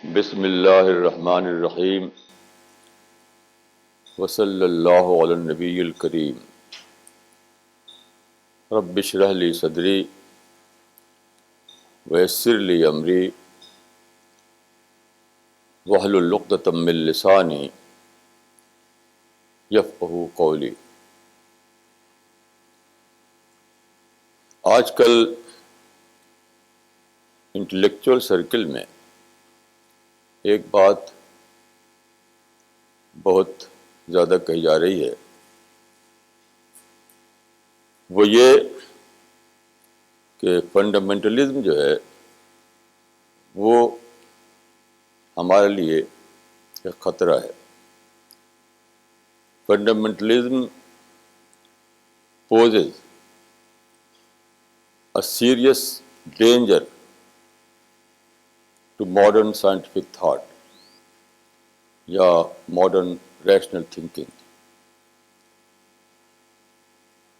بسم اللہ الرحمن الرحیم وصلی اللہ علی النبی الکریم رب اشرح لی صدری ویسر لی امری واحلل عقدۃ من لسانی یفقہوا قولی۔ آج کل انٹلیکچوئل سرکل میں ایک بات بہت زیادہ کہی جا رہی ہے، وہ یہ کہ فنڈامنٹلزم جو ہے وہ ہمارے لیے ایک خطرہ ہے۔ Fundamentalism poses a serious danger to modern scientific thought یا modern rational thinking۔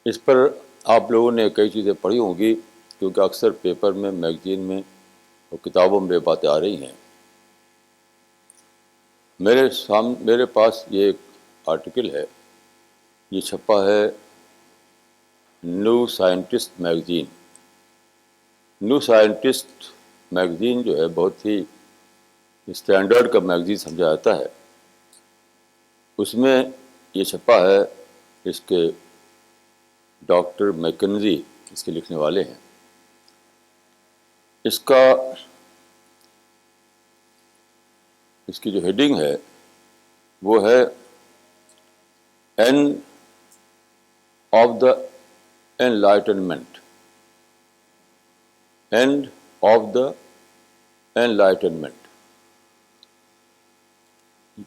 اس پر آپ لوگوں نے کئی چیزیں پڑھی ہوں گی، کیونکہ اکثر پیپر میں، میگزین میں اور کتابوں میں باتیں آ رہی ہیں۔ میرے پاس یہ ایک آرٹیکل ہے، یہ چھپا ہے new scientist magazine. New scientist magazine جو ہے بہت ہی اسٹینڈرڈ کا میگزین سمجھا جاتا ہے۔ اس میں یہ چھپا ہے، اس کے ڈاکٹر میکنزی اس کے لکھنے والے ہیں۔ اس کی جو ہیڈنگ ہے وہ ہے and of the enlightenment. And of the enlightenment,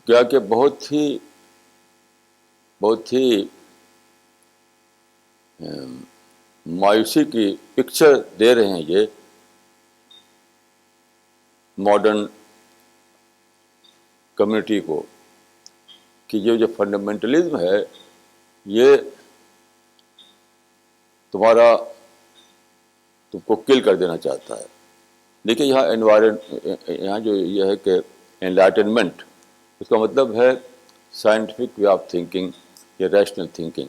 کیا کہ بہت ہی مایوسی کی پکچر دے رہے ہیں یہ ماڈرن کمیونٹی کو، کہ یہ جو فنڈامنٹلزم ہے یہ تم کو کل کر دینا چاہتا ہے۔ دیکھیے یہاں جو یہ ہے کہ انلائٹنمنٹ، اس کا مطلب ہے سائنٹیفک وے آف تھنکنگ یا ریشنل تھنکنگ۔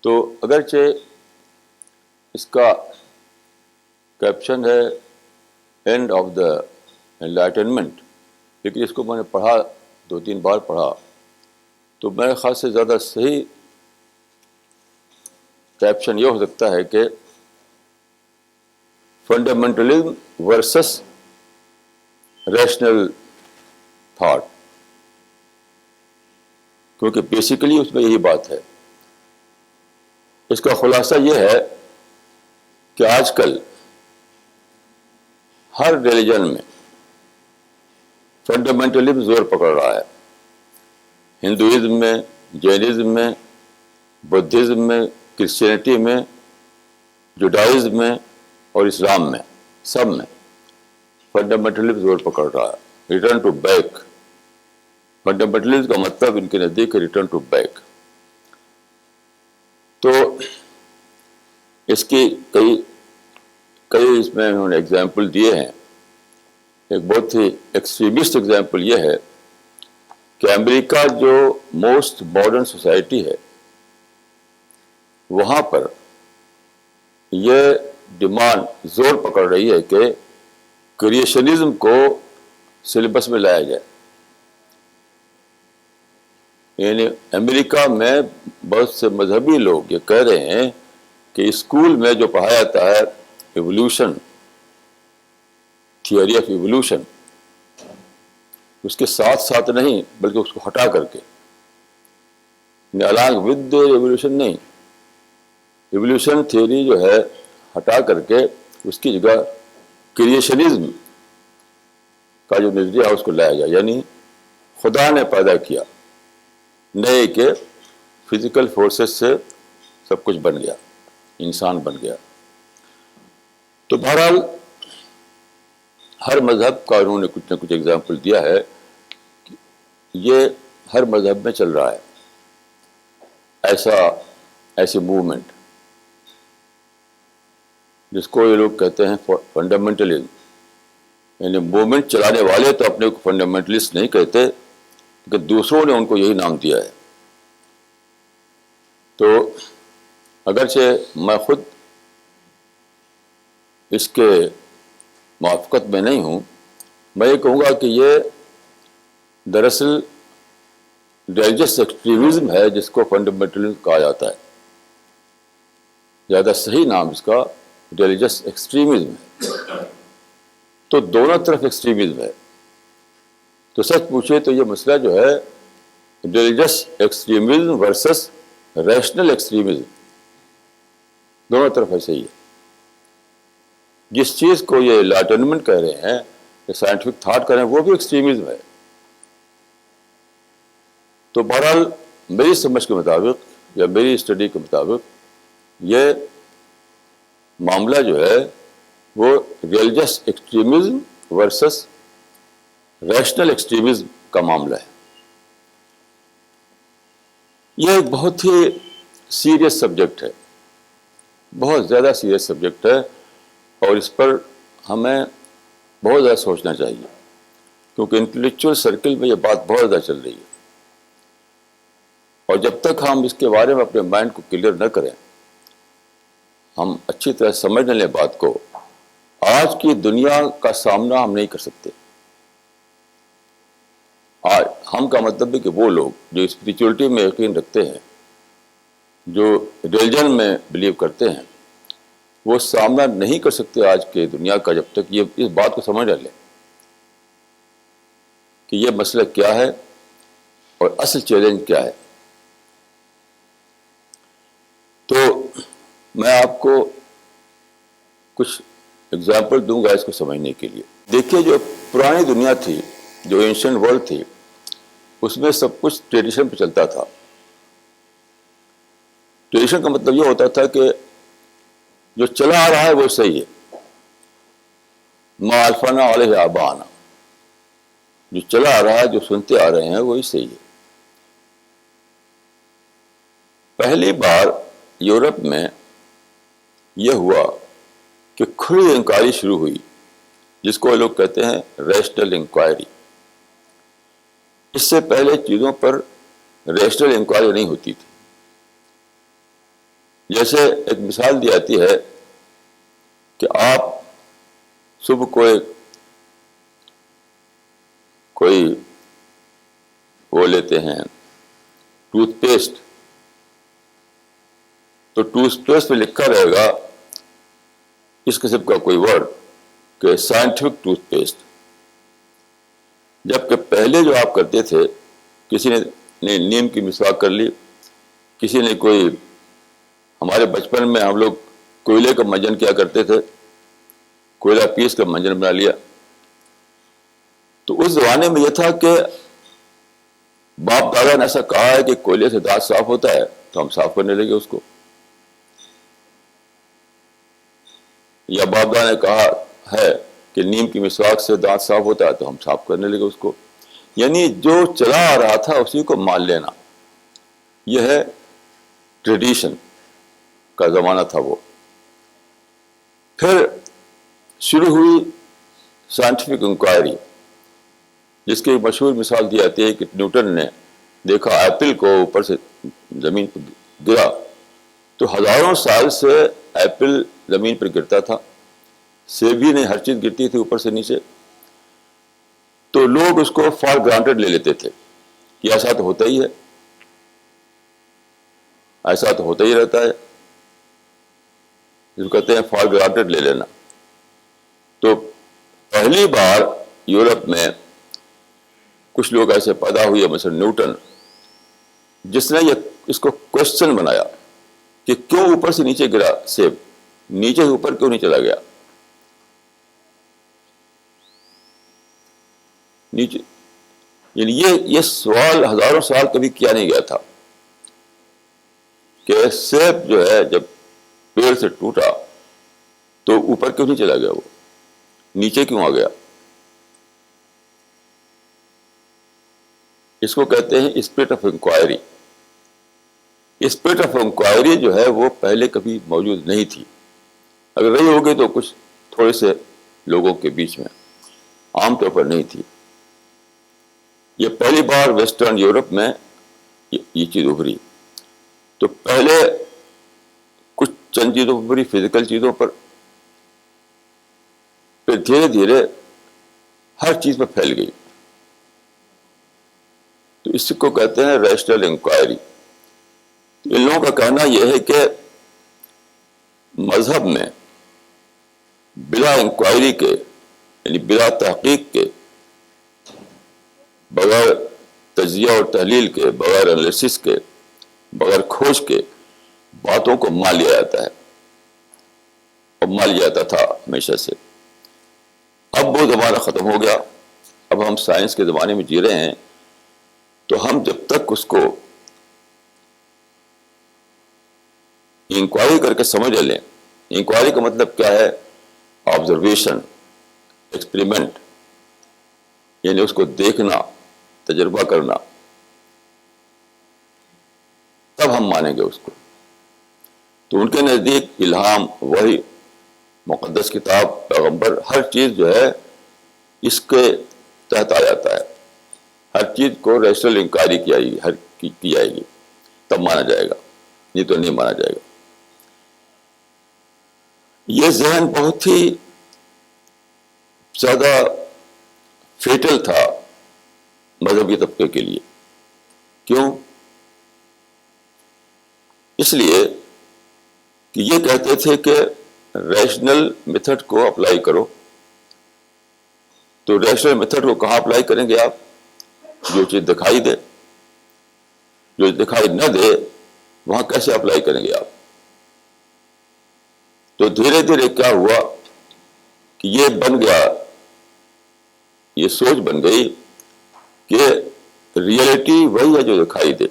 تو اگرچہ اس کا کیپشن ہے اینڈ آف دا انلائٹنمنٹ، لیکن اس کو میں نے پڑھا، 2-3 بار پڑھا، تو میرے خیال سے زیادہ صحیح کیپشن یہ ہو سکتا ہے کہ فنڈامنٹلزم ورسس ریشنل تھاٹ، کیونکہ بیسیکلی اس میں یہی بات ہے۔ اس کا خلاصہ یہ ہے کہ آج کل ہر ریلیجن میں فنڈامنٹلزم زور پکڑ رہا ہے۔ ہندوازم میں، جینزم میں، بدھزم میں، کرسچینٹی میں، جوڈائزم میں اور اسلام میں، سب میں فنڈامنٹلزم زور پکڑ رہا ہے۔ ریٹرن ٹو بیک، فنڈامنٹلزم کا مطلب ان کے نزدیک ہے ریٹرن ٹو بیک۔ تو اس کی کئی اس میں انہوں نے ایگزامپل دیے ہیں۔ ایک بہت ہی ایکسٹریمسٹ ایگزامپل یہ ہے کہ امریکہ جو موسٹ ماڈرن سوسائٹی ہے، وہاں پر یہ ڈیمانڈ زور پکڑ رہی ہے کہ کریشنزم کو سلیبس میں لایا جائے۔ یعنی امریکہ میں بہت سے مذہبی لوگ یہ کہہ رہے ہیں کہ اسکول میں جو پڑھایا جاتا ہے ایوولوشن، تھیوری آف ایوولوشن، اس کے ساتھ ساتھ نہیں بلکہ اس کو ہٹا کر کے، الانگ ود ایوولوشن نہیں، ایوولوشن تھیوری جو ہے ہٹا کر کے اس کی جگہ کریشنزم کا جو نظریہ ہے اس کو لایا جائے۔ یعنی خدا نے پیدا کیا، نہیں کہ فزیکل فورسز سے سب کچھ بن گیا، انسان بن گیا۔ تو بہرحال ہر مذہب کا انہوں نے کچھ نہ کچھ ایگزامپل دیا ہے، یہ ہر مذہب میں چل رہا ہے ایسی موومنٹ، جس کو یہ لوگ کہتے ہیں فنڈامنٹلزم۔ یعنی موومنٹ چلانے والے تو اپنے کو فنڈامنٹلسٹ نہیں کہتے کہ دوسروں نے ان کو یہی نام دیا ہے. تو اگرچہ میں خود اس کے موافقت میں نہیں ہوں، میں یہ کہوں گا کہ یہ دراصل ریلیجس ایکسٹریمزم ہے جس کو فنڈامنٹلزم کہا جاتا ہے. زیادہ صحیح نام اس کا ریلیجس ایکسٹریمزم ہے. تو دونوں طرف ایکسٹریمزم ہے. تو سچ پوچھے تو یہ مسئلہ جو ہے religious extremism versus rational extremism, دونوں طرف ایسے ہی ہے. جس چیز کو یہ انلائٹنمنٹ کہہ رہے ہیں، کہ سائنٹیفک تھاٹ کہہ رہے ہیں، وہ بھی ایکسٹریمزم ہے. تو بہرحال میری سمجھ کے مطابق یا میری اسٹڈی کے مطابق یہ معاملہ جو ہے وہ religious extremism versus rational extremism کا معاملہ ہے. یہ ایک بہت ہی سیریس سبجیکٹ ہے، بہت زیادہ سیریس سبجیکٹ ہے، اور اس پر ہمیں بہت زیادہ سوچنا چاہیے، کیونکہ انٹلیکچوئل سرکل میں یہ بات بہت زیادہ چل رہی ہے. اور جب تک ہم اس کے بارے میں اپنے مائنڈ کو کلیئر نہ کریں، ہم اچھی طرح سمجھ نہ لیں بات کو، آج کی دنیا کا سامنا ہم نہیں کر سکتے. آج ہم کا مطلب ہے کہ وہ لوگ جو اسپریچولیٹی میں یقین رکھتے ہیں، جو ریلیجن میں بلیو کرتے ہیں، وہ سامنا نہیں کر سکتے آج کے دنیا کا، جب تک یہ اس بات کو سمجھ نہ لیں کہ یہ مسئلہ کیا ہے اور اصل چیلنج کیا ہے. تو میں آپ کو کچھ اگزامپل دوں گا اس کو سمجھنے کے لیے. دیکھیے، جو پرانی دنیا تھی، جو اینشنٹ ورلڈ تھی، اس میں سب کچھ ٹریڈیشن پہ چلتا تھا. ٹریڈیشن کا مطلب یہ ہوتا تھا کہ جو چلا آ رہا ہے وہ صحیح ہے، ما الفنا علیہ آبانا، جو چلا آ رہا ہے، جو سنتے آ رہے ہیں وہی صحیح ہے. پہلی بار یورپ میں یہ ہوا کہ کھلی انکوائری شروع ہوئی، جس کو لوگ کہتے ہیں ریشنل انکوائری. اس سے پہلے چیزوں پر ریشنل انکوائری نہیں ہوتی تھی. جیسے ایک مثال دی جاتی ہے کہ آپ صبح کوئی وہ لیتے ہیں ٹوتھ پیسٹ، تو ٹوتھ پیسٹ میں لکھا رہے گا اس قسم کا کوئی ورڈ کہ سائنٹیفک ٹوتھ پیسٹ. جبکہ پہلے جو آپ کرتے تھے، کسی نے نیم کی مسواک کر لی، کسی نے کوئی، ہمارے بچپن میں ہم لوگ کوئلے کا منجن کیا کرتے تھے، کوئلہ پیس کا منجن بنا لیا. تو اس زمانے میں یہ تھا کہ باپ دادا نے ایسا کہا ہے کہ کوئلے سے دانت صاف ہوتا ہے تو ہم صاف کرنے لگے اس کو، یا باپ دادا نے کہا ہے کہ نیم کی مسواک سے دانت صاف ہوتا ہے تو ہم صاف کرنے لگے اس کو. یعنی جو چلا آ رہا تھا اسی کو مان لینا، یہ ہے ٹریڈیشن کا زمانہ تھا وہ. پھر شروع ہوئی سائنٹیفک انکوائری، جس کی مشہور مثال دی جاتی ہے کہ نیوٹن نے دیکھا ایپل کو اوپر سے زمین پر گرا، تو ہزاروں سال سے ایپل زمین پر گرتا تھا، سیب بھی نہیں، ہر چیز گرتی تھی اوپر سے نیچے. تو لوگ اس کو فار گرانٹیڈ لے لیتے تھے کہ ایسا تو ہوتا ہی ہے، ایسا تو ہوتا ہی رہتا ہے، جس کو کہتے ہیں فار گرانٹیڈ لے لینا. تو پہلی بار یورپ میں کچھ لوگ ایسے پیدا ہوئے، مثلا نیوٹن، جس نے اس کو کوشچن بنایا کہ کیوں اوپر سے نیچے گرا سیب، نیچے سے اوپر کیوں نہیں چلا گیا. نیچے، یعنی یہ سوال ہزاروں سال کبھی کیا نہیں گیا تھا کہ سیب جو ہے جب پیڑ سے ٹوٹا تو اوپر کیوں نہیں چلا گیا، وہ نیچے کیوں آ گیا. اس کو کہتے ہیں spirit of inquiry. Spirit of inquiry جو ہے وہ پہلے کبھی موجود نہیں تھی، اگر رہی ہوگی تو کچھ تھوڑے سے لوگوں کے بیچ میں. عام طور پر نہیں تھی. یہ پہلی بار ویسٹرن یورپ میں یہ چیز ابھری. تو پہلے کچھ چند چیزوں پر ابھری، فزیکل چیزوں پر، پھر دھیرے دھیرے ہر چیز پر پھیل گئی. تو اس کو کہتے ہیں ریشنل انکوائری. ان لوگوں کا کہنا یہ ہے کہ مذہب میں بلا انکوائری کے، یعنی بلا تحقیق کے، بغیر تجزیہ اور تحلیل کے، بغیر انالیسس کے، بغیر کھوج کے باتوں کو مان لیا جاتا ہے، اور مان لیا جاتا تھا ہمیشہ سے. اب وہ زمانہ ختم ہو گیا. اب ہم سائنس کے زمانے میں جی رہے ہیں. تو ہم جب تک اس کو انکوائری کر کے سمجھ لیں. انکوائری کا مطلب کیا ہے؟ آبزرویشن، ایکسپریمنٹ، یعنی اس کو دیکھنا، تجربہ کرنا، تب ہم مانیں گے اس کو. تو ان کے نزدیک الہام، وحی، مقدس کتاب، پیغمبر، ہر چیز جو ہے اس کے تحت آ جاتا ہے. ہر چیز کو ریشنل انکوائری کی جائے گی، تب مانا جائے گا، نہیں تو نہیں مانا جائے گا. یہ ذہن بہت ہی زیادہ فیٹل تھا مذہبی طبقے کے لیے. کیوں؟ اس لیے کہ یہ کہتے تھے کہ ریشنل میتھڈ کو اپلائی کرو. تو ریشنل میتھڈ کو کہاں اپلائی کریں گے آپ؟ جو چیز دکھائی دے. جو دکھائی نہ دے وہاں کیسے اپلائی کریں گے آپ؟ تو دھیرے دھیرے کیا ہوا کہ یہ بن گیا، یہ سوچ بن گئی کہ ریئلٹی وہی ہے جو دکھائی دے،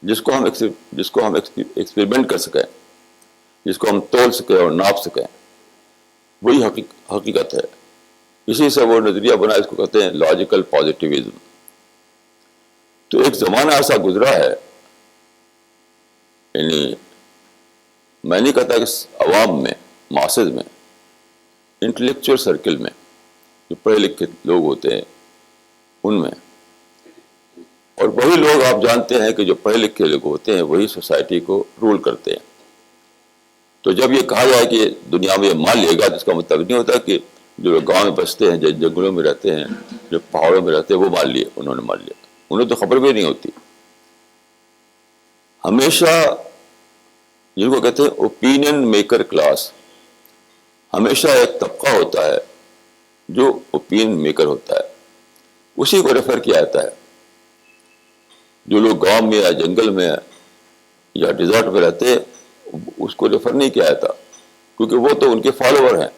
جس کو ہم ایکسپیریمنٹ کر سکیں، جس کو ہم تول سکیں اور ناپ سکیں، وہی حقیقت ہے. اسی سے وہ نظریہ بنا، اس کو کہتے ہیں لاجیکل پازیٹیوزم. تو ایک زمانہ ایسا گزرا ہے، یعنی میں نہیں کہتا کہ عوام میں، ماسز میں، انٹلیکچوئل سرکل میں، جو پڑھے لکھے لوگ ہوتے ہیں ان میں، اور وہی لوگ آپ جانتے ہیں کہ جو پڑھے لکھے لوگ ہوتے ہیں وہی سوسائٹی کو رول کرتے ہیں. تو جب یہ کہا جائے کہ دنیا میں یہ مان لے گا، تو اس کا مطلب نہیں ہوتا کہ جو لوگ گاؤں میں بستے ہیں، جو جنگلوں میں رہتے ہیں، جو پہاڑوں میں رہتے ہیں، وہ مان لیے، انہوں نے مان لیا. انہیں تو خبر بھی نہیں ہوتی. ہمیشہ جن کو کہتے ہیں اوپینین میکر کلاس، ہمیشہ ایک طبقہ ہوتا ہے جو اوپینین میکر ہوتا ہے، اسی کو ریفر کیا جاتا ہے. جو لوگ گاؤں میں یا جنگل میں یا ڈیزرٹ میں رہتے ہیں اس کو ریفر نہیں کیا جاتا، کیونکہ وہ تو ان کے فالوور ہیں،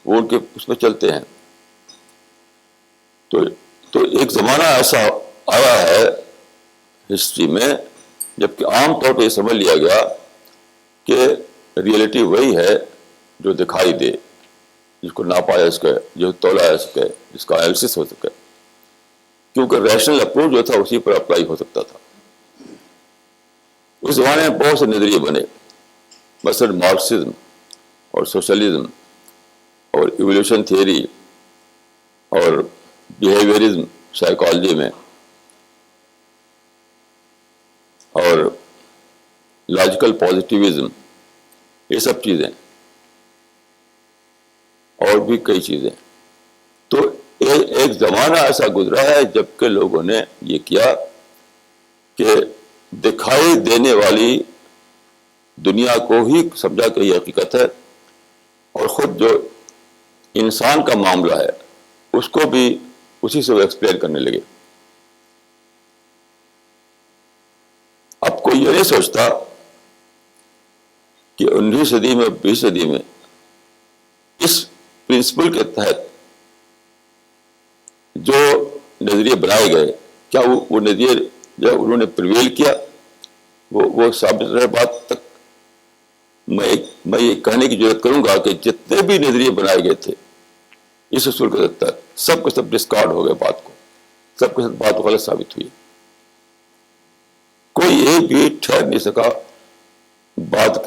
وہ ان کے اس میں چلتے ہیں. تو ایک زمانہ ایسا آیا ہے ہسٹری میں جبکہ عام طور پہ یہ سمجھ لیا گیا کہ ریئلٹی وہی ہے جو دکھائی دے، جس کو ناپا جا سکے، جو تولا جا سکے، جس کا انالیسس ہو سکے. کیونکہ ریشنل اپروچ جو تھا اسی پر اپلائی ہو سکتا تھا. اس زمانے میں بہت سے نظریے بنے، مثلا مارکسزم اور سوشلزم اور ایولیوشن تھیوری اور بیہیویئرزم سائیکالوجی میں، اور لاجیکل پازیٹیوزم، یہ سب چیزیں اور بھی کئی چیزیں. تو ایک زمانہ ایسا گزرا ہے جب کہ لوگوں نے یہ کیا کہ دکھائی دینے والی دنیا کو ہی سمجھا کہ یہ حقیقت ہے، اور خود جو انسان کا معاملہ ہے اس کو بھی اسی سے وہ ایکسپلین کرنے لگے. اب کوئی یہ نہیں سوچتا کہ 19ویں صدی میں، 20ویں صدی میں اس پرنسپل کے تحت جو نظریے بنائے گئے، کیا وہ نظریے جب انہوں نے پریویل کیا، وہ ثابت رہے. بات تک میں یہ کہنے کی ضرورت کروں گا کہ جتنے بھی نظریے بنائے گئے تھے اس اصول کے تحت، سب کے سب ڈسکارڈ ہو گئے. بات کو سب کے ساتھ بات غلط ثابت ہوئی. کوئی ایک بھی ٹھہر نہیں سکا بات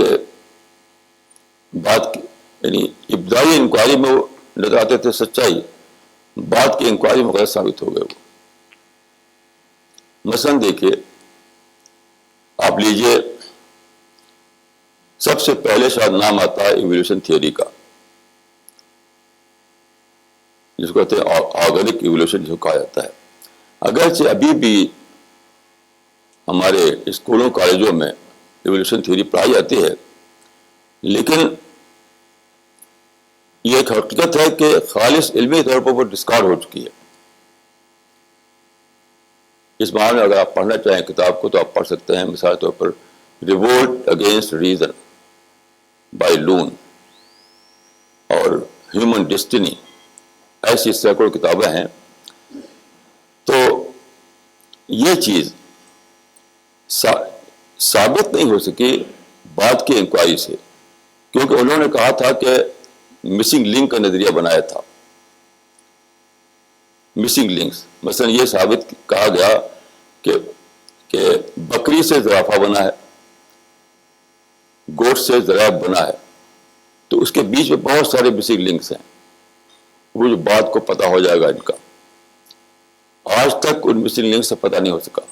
یعنی ابتدائی انکوائری میں وہ نظر آتے تھے سچائی، بعد کی انکوائری میں غلط ثابت ہو گئے وہ. مثلاً دیکھیے، آپ لیجئے سب سے پہلے شاید نام آتا ہے ایولیوشن تھیوری کا، جس کو کہتے ہیں آرگینک ایولیوشن جو کہا جاتا ہے. اگرچہ ابھی بھی ہمارے اسکولوں کالجوں میں ایولیوشن تھیوری پڑھائی جاتی ہے، لیکن یہ ایک حقیقت ہے کہ خالص علمی طور پر وہ ڈسکارڈ ہو چکی ہے. اس معنی میں اگر آپ پڑھنا چاہیں کتاب کو تو آپ پڑھ سکتے ہیں، مثال طور پر revolt against reason by Lunn اور ہیومن ڈیسٹینی، ایسی سینکڑوں کتابیں ہیں. تو یہ چیز ثابت نہیں ہو سکی بعد کی انکوائری سے، کیونکہ انہوں نے کہا تھا کہ مسنگ لنک کا نظریہ بنایا تھا. مسنگ لنکس، مثلا یہ ثابت کہا گیا کہ بکری سے زرافہ بنا ہے، گوشت سے زراب بنا ہے، تو اس کے بیچ میں بہت سارے مسنگ لنکس ہیں، وہ جو بات کو پتہ ہو جائے گا ان کا. آج تک ان مسنگ لنکس سے پتہ نہیں ہو سکا.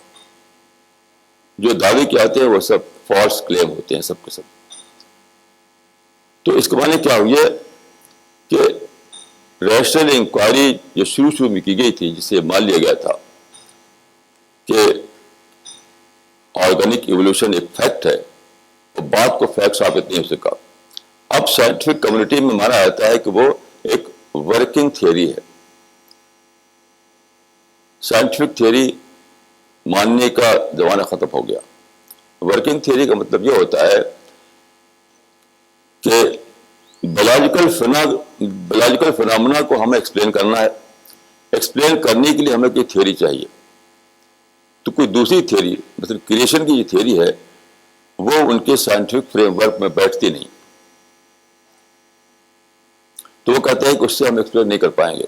جو دعوے کے آتے ہیں وہ سب فالس کلیم ہوتے ہیں سب کے سب. تو اس کے معنی کیا ہوئی ہے کہ ریشنل انکوائری جو شروع میں کی گئی تھی، جسے مان لیا گیا تھا کہ آرگینک ایولیوشن ایک فیکٹ ہے، وہ بات کو فیکٹ ثابت نہیں ہو سکا. اب سائنٹیفک کمیونٹی میں مانا جاتا ہے کہ وہ ایک ورکنگ تھیوری ہے. سائنٹیفک تھیوری ماننے کا زمانہ ختم ہو گیا. ورکنگ تھیوری کا مطلب یہ ہوتا ہے کہ بایولوجیکل فنامنا کو ہمیں ایکسپلین کرنا ہے. ایکسپلین کرنے کے لیے ہمیں کوئی تھیوری چاہیے. تو کوئی دوسری تھیوری، مطلب کریشن کی جو تھیوری ہے، وہ ان کے سائنٹیفک فریم ورک میں بیٹھتی نہیں. تو وہ کہتے ہیں کہ اس سے ہم ایکسپلین نہیں کر پائیں گے،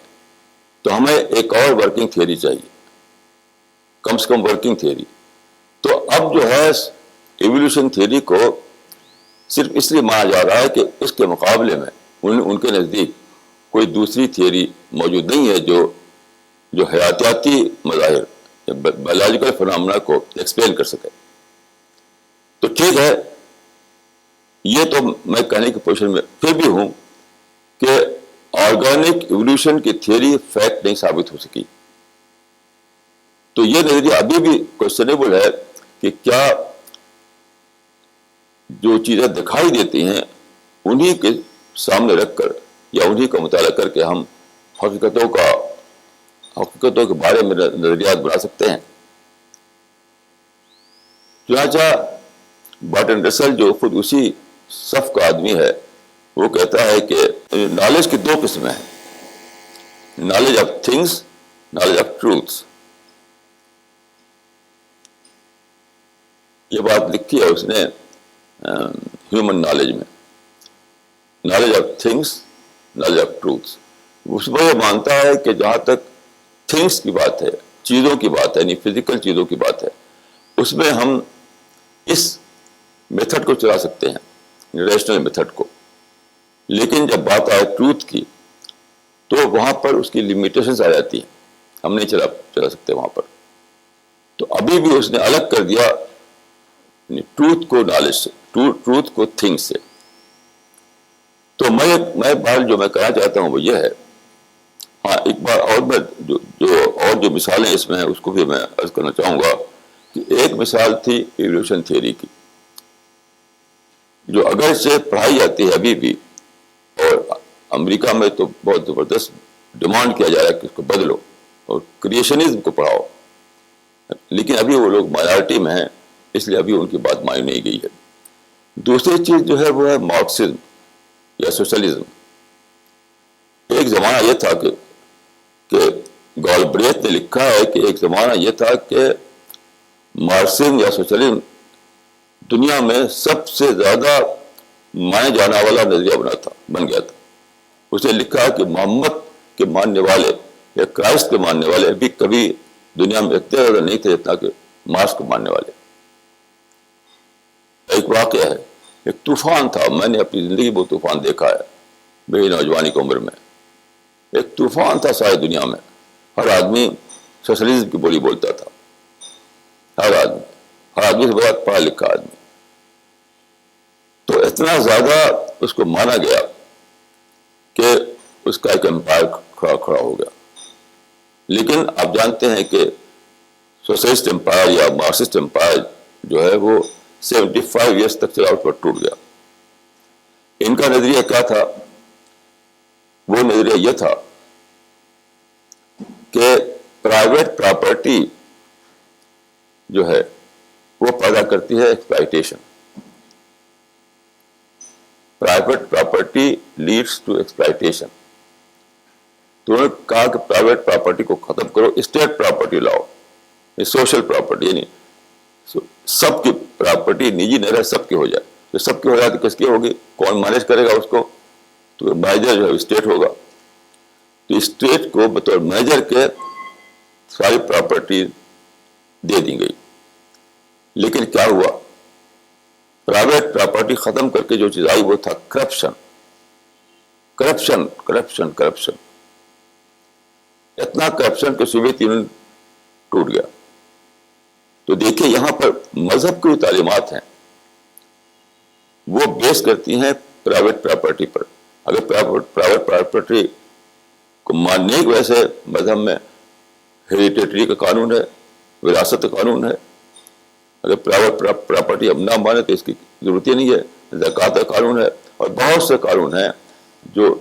تو ہمیں ایک اور ورکنگ تھیوری چاہیے، کم سے کم ورکنگ تھیوری. تو اب جو ہے ایولیوشن تھیوری کو صرف اس لیے مانا جا رہا ہے کہ اس کے مقابلے میں ان کے نزدیک کوئی دوسری تھیوری موجود نہیں ہے جو حیاتیاتی مظاہر، بایولوجیکل فنامنا کو ایکسپلین کر سکے. تو ٹھیک ہے، یہ تو میں کہنے کی پوزیشن میں پھر بھی ہوں کہ آرگینک ایولیوشن کی تھیوری فیکٹ نہیں ثابت ہو سکی. تو یہ نظریہ ابھی بھی کوشچنیبل ہے کہ کیا جو چیزیں دکھائی دیتی ہیں انہی کے سامنے رکھ کر یا انہی کا مطالعہ کر کے ہم حقیقتوں کے بارے میں نظریات بنا سکتے ہیں. چنانچہ بارٹن رسل جو خود اسی صف کا آدمی ہے، وہ کہتا ہے کہ نالج کی دو قسمیں ہیں، knowledge of things, knowledge of truths. یہ بات لکھی ہے اس نے ہیومن نالج میں، knowledge of things, knowledge of truths. اس میں یہ مانتا ہے کہ جہاں تک تھنگس کی بات ہے، چیزوں کی بات ہے، یعنی فزیکل چیزوں کی بات ہے، اس میں ہم اس میتھڈ کو چلا سکتے ہیں، ریشنل میتھڈ کو. لیکن جب بات آئے ٹروتھ کی تو وہاں پر اس کی لمیٹیشنز آ جاتی ہیں، ہم نہیں چلا سکتے وہاں پر. تو ابھی بھی اس نے الگ کر دیا ٹروتھ کو نالج سے، ٹروتھ کو تھنگس سے. تو میں بات جو میں کہنا چاہتا ہوں وہ یہ ہے، ہاں ایک بار اور میں جو مثالیں اس میں ہیں اس کو بھی میں عرض کرنا چاہوں گا کہ ایک مثال تھی ایولیوشن تھیوری کی، جو اگر سے پڑھائی جاتی ہے ابھی بھی، اور امریکہ میں تو بہت زبردست ڈیمانڈ کیا جا رہا ہے کہ اس کو بدلو اور کریشنزم کو پڑھاؤ، لیکن ابھی وہ لوگ مائنارٹی میں ہیں، اس لیے ابھی ان کی بات مانی نہیں گئی ہے. دوسری چیز جو ہے وہ ہے مارکسزم یا سوشلزم. ایک زمانہ یہ تھا کہ گالبریت نے لکھا ہے کہ ایک زمانہ یہ تھا کہ مارکسزم یا سوشلزم دنیا میں سب سے زیادہ مانے جانے والا نظریہ بن گیا تھا. اس نے لکھا کہ محمد کے ماننے والے یا کرائسٹ کے ماننے والے ابھی کبھی دنیا میں اتنے زیادہ نہیں تھے جتنا کہ مارکس کو ماننے والے. ایک واقعہ ہے، ایک طوفان تھا، میں نے اپنی زندگی میں طوفان دیکھا ہے. میری نوجوانی کی عمر میں ایک طوفان تھا ساری دنیا میں. ہر آدمی سوشلزم کی بولی بولتا تھا. ہر آدمی سے بڑا پڑھا لکھا آدمی. تو اتنا زیادہ اس کو مانا گیا کہ اس کا ایک امپائر کھڑا ہو گیا. لیکن آپ جانتے ہیں کہ سوشلسٹ امپائر یا مارکسسٹ امپائر جو ہے وہ 75 ایئرس تک چلا اس پر ٹوٹ گیا. ان کا نظریہ کیا تھا؟ وہ نظریہ یہ تھا کہ پرائیویٹ پراپرٹی جو ہے وہ پیدا کرتی ہے exploitation. Private property leads to exploitation. تو انہوں نے کہا کہ پرائیویٹ پراپرٹی کو ختم کرو, اسٹیٹ پراپرٹی لاؤ, سوشل پراپرٹی, یعنی سب کی پراپرٹی نجی نہ رہے, سب کی ہو جائے. تو سب کی ہو جائے تو کس کی ہوگی؟ کون مینیج کرے گا اس کو؟ تو مینیجر جو ہے اسٹیٹ ہوگا. تو اسٹیٹ کو بطور مینیجر کے ساری پراپرٹی دے دی گئی. لیکن کیا ہوا؟ پرائیویٹ پراپرٹی ختم کر کے جو چیز آئی وہ تھا کرپشن. کرپشن کرپشن کرپشن اتنا کرپشن کہ سوویت یونین ٹوٹ گیا. تو دیکھیے یہاں پر مذہب کی جو تعلیمات ہیں وہ بیس کرتی ہیں پرائیویٹ پراپرٹی پر. اگر پرائیویٹ پراپرٹی کو ماننے کی وجہ سے مذہب میں ہیریٹیٹری کا قانون ہے, وراثت کا قانون ہے. اگر پرائیویٹ پراپرٹی اب نہ مانے تو اس کی ضرورت ہی نہیں ہے. زکوٰۃ کا قانون ہے اور بہت سے قانون ہیں جو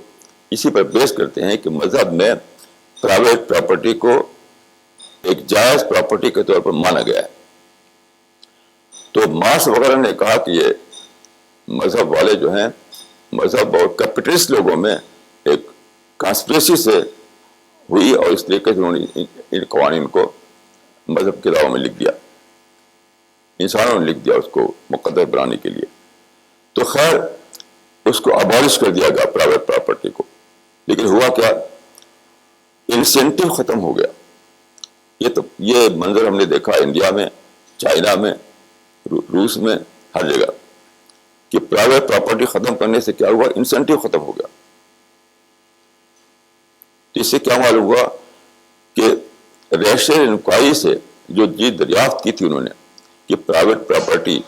اسی پر بیس کرتے ہیں کہ مذہب میں پرائیویٹ پراپرٹی کو ایک جائز پراپرٹی کے طور پر مانا گیا ہے. تو مارکس وغیرہ نے کہا کہ یہ مذہب والے جو ہیں, مذہب اور کیپٹلسٹ لوگوں میں ایک کانسپریسی سے ہوئی اور اس طریقے سے انہوں نے ان قوانین کو مذہب کے علاوہ میں لکھ دیا, انسانوں نے لکھ دیا اس کو مقدر بنانے کے لیے. تو خیر اس کو ابالش کر دیا گیا پرائیویٹ پراپرٹی کو. لیکن ہوا کیا؟ انسینٹیو ختم ہو گیا. یہ منظر ہم نے دیکھا انڈیا میں, چائنا میں, روس میں, ہر جگہ کہ پرائیویٹ پراپرٹی ختم کرنے سے کیا ہوا؟ انسینٹیو ختم ہو گیا. تو اس سے کیا معلوم ہوا کہ ریشنل انکوائری سے جو چیز دریافت کی تھی انہوں نے کہ پرائیویٹ پراپرٹی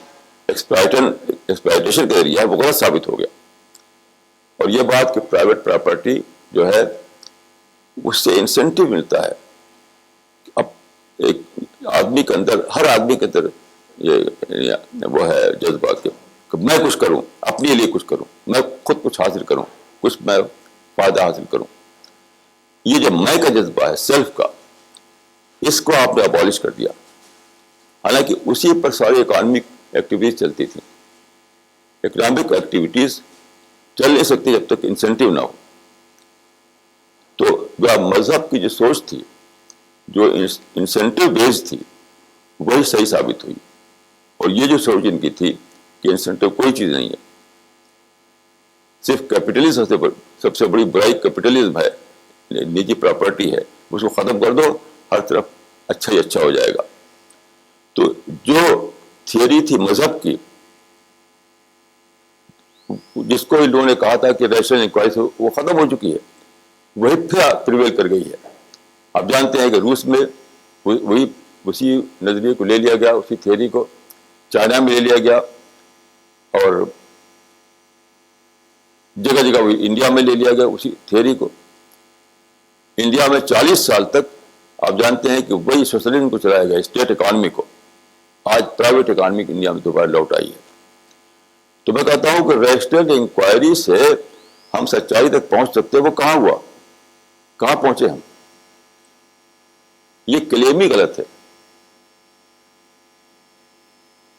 ایکسپلائٹیشن کا ذریعہ ہے, وہ غلط ثابت ہو گیا. اور یہ بات کہ پرائیویٹ پراپرٹی جو ہے اس سے انسینٹیو ملتا ہے. اب ایک آدمی کے اندر, ہر آدمی کے اندر یہ وہ ہے جذبہ کہ میں کچھ کروں, اپنے لیے کچھ کروں, میں خود کچھ حاصل کروں, کچھ میں فائدہ حاصل کروں. یہ جو میں کا جذبہ ہے, سیلف کا, اس کو آپ نے ابالش کر دیا. حالانکہ اسی پر ساری اکانومک ایکٹیویٹیز چلتی تھیں. اکنامک ایکٹیویٹیز چل نہیں سکتی جب تک انسینٹیو نہ ہو. تو مذہب کی جو سوچ تھی, جو انسینٹیو بیس تھی, وہی صحیح ثابت ہوئی. اور یہ جو سوچ ان کی تھی کہ انسینٹیو کوئی چیز نہیں ہے, صرف کیپٹلزم سب سے بڑی برائی کیپٹلزم ہے, نجی پراپرٹی ہے, اس کو ختم کر دو, ہر طرف اچھا ہی اچھا ہو جائے گا. تو جو تھیوری تھی مذہب کی, جس کو ان لوگوں نے کہا تھا کہ ریشنل انکوائری سے وہ ختم ہو چکی ہے, وہی پھر پریویل کر گئی ہے. آپ جانتے ہیں کہ روس میں وہی اسی نظریے کو لے لیا گیا, اسی تھیوری کو چائنا میں لے لیا گیا, اور جگہ جگہ وہی انڈیا میں لے لیا گیا اسی تھیوری کو. انڈیا میں 40 سال تک آپ جانتے ہیں کہ وہی سوشلزم کو چلایا گیا, اسٹیٹ اکانومی کو. آج پرائیویٹ اکانومی انڈیا میں دوبارہ لوٹ آئی ہے. تو میں کہتا ہوں کہ ریشنل انکوائری سے ہم سچائی تک پہنچ سکتے, وہ کہاں ہوا, کہاں پہنچے ہم؟ یہ کلیم ہی غلط ہے.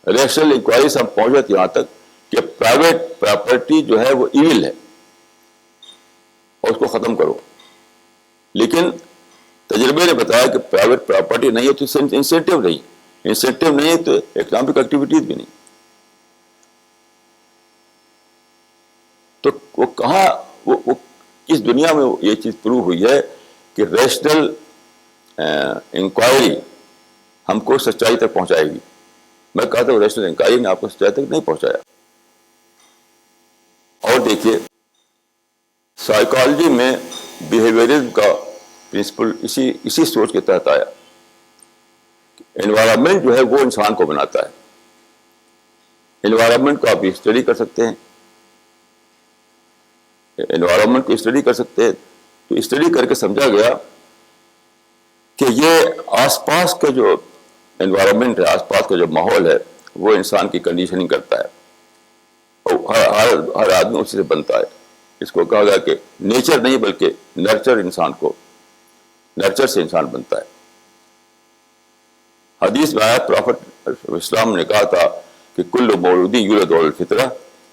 ریشنل انکوائری سے ہم پہنچے یہاں تک کہ پرائیویٹ پراپرٹی جو ہے وہ ایول ہے اور اس کو ختم کرو. لیکن تجربے نے بتایا کہ پرائیویٹ پراپرٹی نہیں ہے تو انسینٹیو نہیں, انسینٹیو نہیں ہے تو اکنامک ایکٹیویٹیز بھی نہیں. تو وہ کہاں, وہ کس دنیا میں یہ چیز پروو ہوئی ہے کہ ریشنل انکوائری ہم کو سچائی تک پہنچائے گی؟ میں کہتا ہوں ریشنل انکوائری نے آپ کو سچائی تک نہیں پہنچایا. اور دیکھیے سائیکالوجی میں بیہیویئرزم کا پرنسپل اسی سوچ کے تحت آیا. انوائرمنٹ جو ہے وہ انسان کو بناتا ہے. انوائرمنٹ کو آپ اسٹڈی کر سکتے ہیں, انوائرمنٹ کو اسٹڈی کر سکتے ہیں. تو اسٹڈی کر کے سمجھا گیا کہ یہ آس پاس کا جو انوائرمنٹ ہے, آس پاس کا جو ماحول ہے, وہ انسان کی کنڈیشننگ کرتا ہے. اور ہر آدمی اسی سے بنتا ہے. اس کو کہا گیا کہ نیچر نہیں بلکہ نرچر انسان کو, نرچر سے انسان بنتا ہے. حدیث میں آیا, پروفٹ اسلام نے کہا تھا کہ کل مولودی یولد علی الفطرہ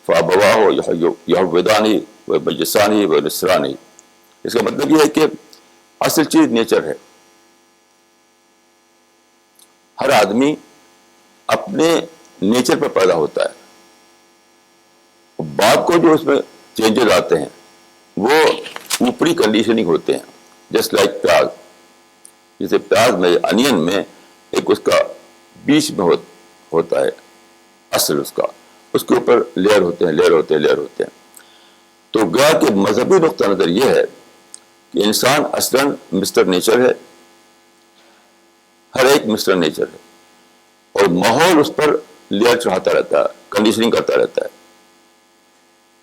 فابواہ یہودانی و مجسانی و نصرانی. اس کا مطلب یہ ہے کہ اصل چیز نیچر ہے. ہر آدمی اپنے نیچر پر پیدا ہوتا ہے. بعد کو جو اس میں چینجز آتے ہیں وہ اوپری کنڈیشننگ ہوتے ہیں. جسٹ لائک پیاز, جیسے پیاز میں انین میں ایک اس کا بیچ میں ہوتا ہے اصل, اس کے اوپر لیئر ہوتے ہیں, لیئر ہوتے ہیں, لیئر ہوتے ہیں. تو گیا کہ مذہبی نقطہ نظر یہ ہے کہ انسان اصلاً مسٹر نیچر ہے, ہر ایک مسٹر نیچر ہے, اور ماحول اس پر لیئر چڑھاتا رہتا ہے, کنڈیشننگ کرتا رہتا ہے.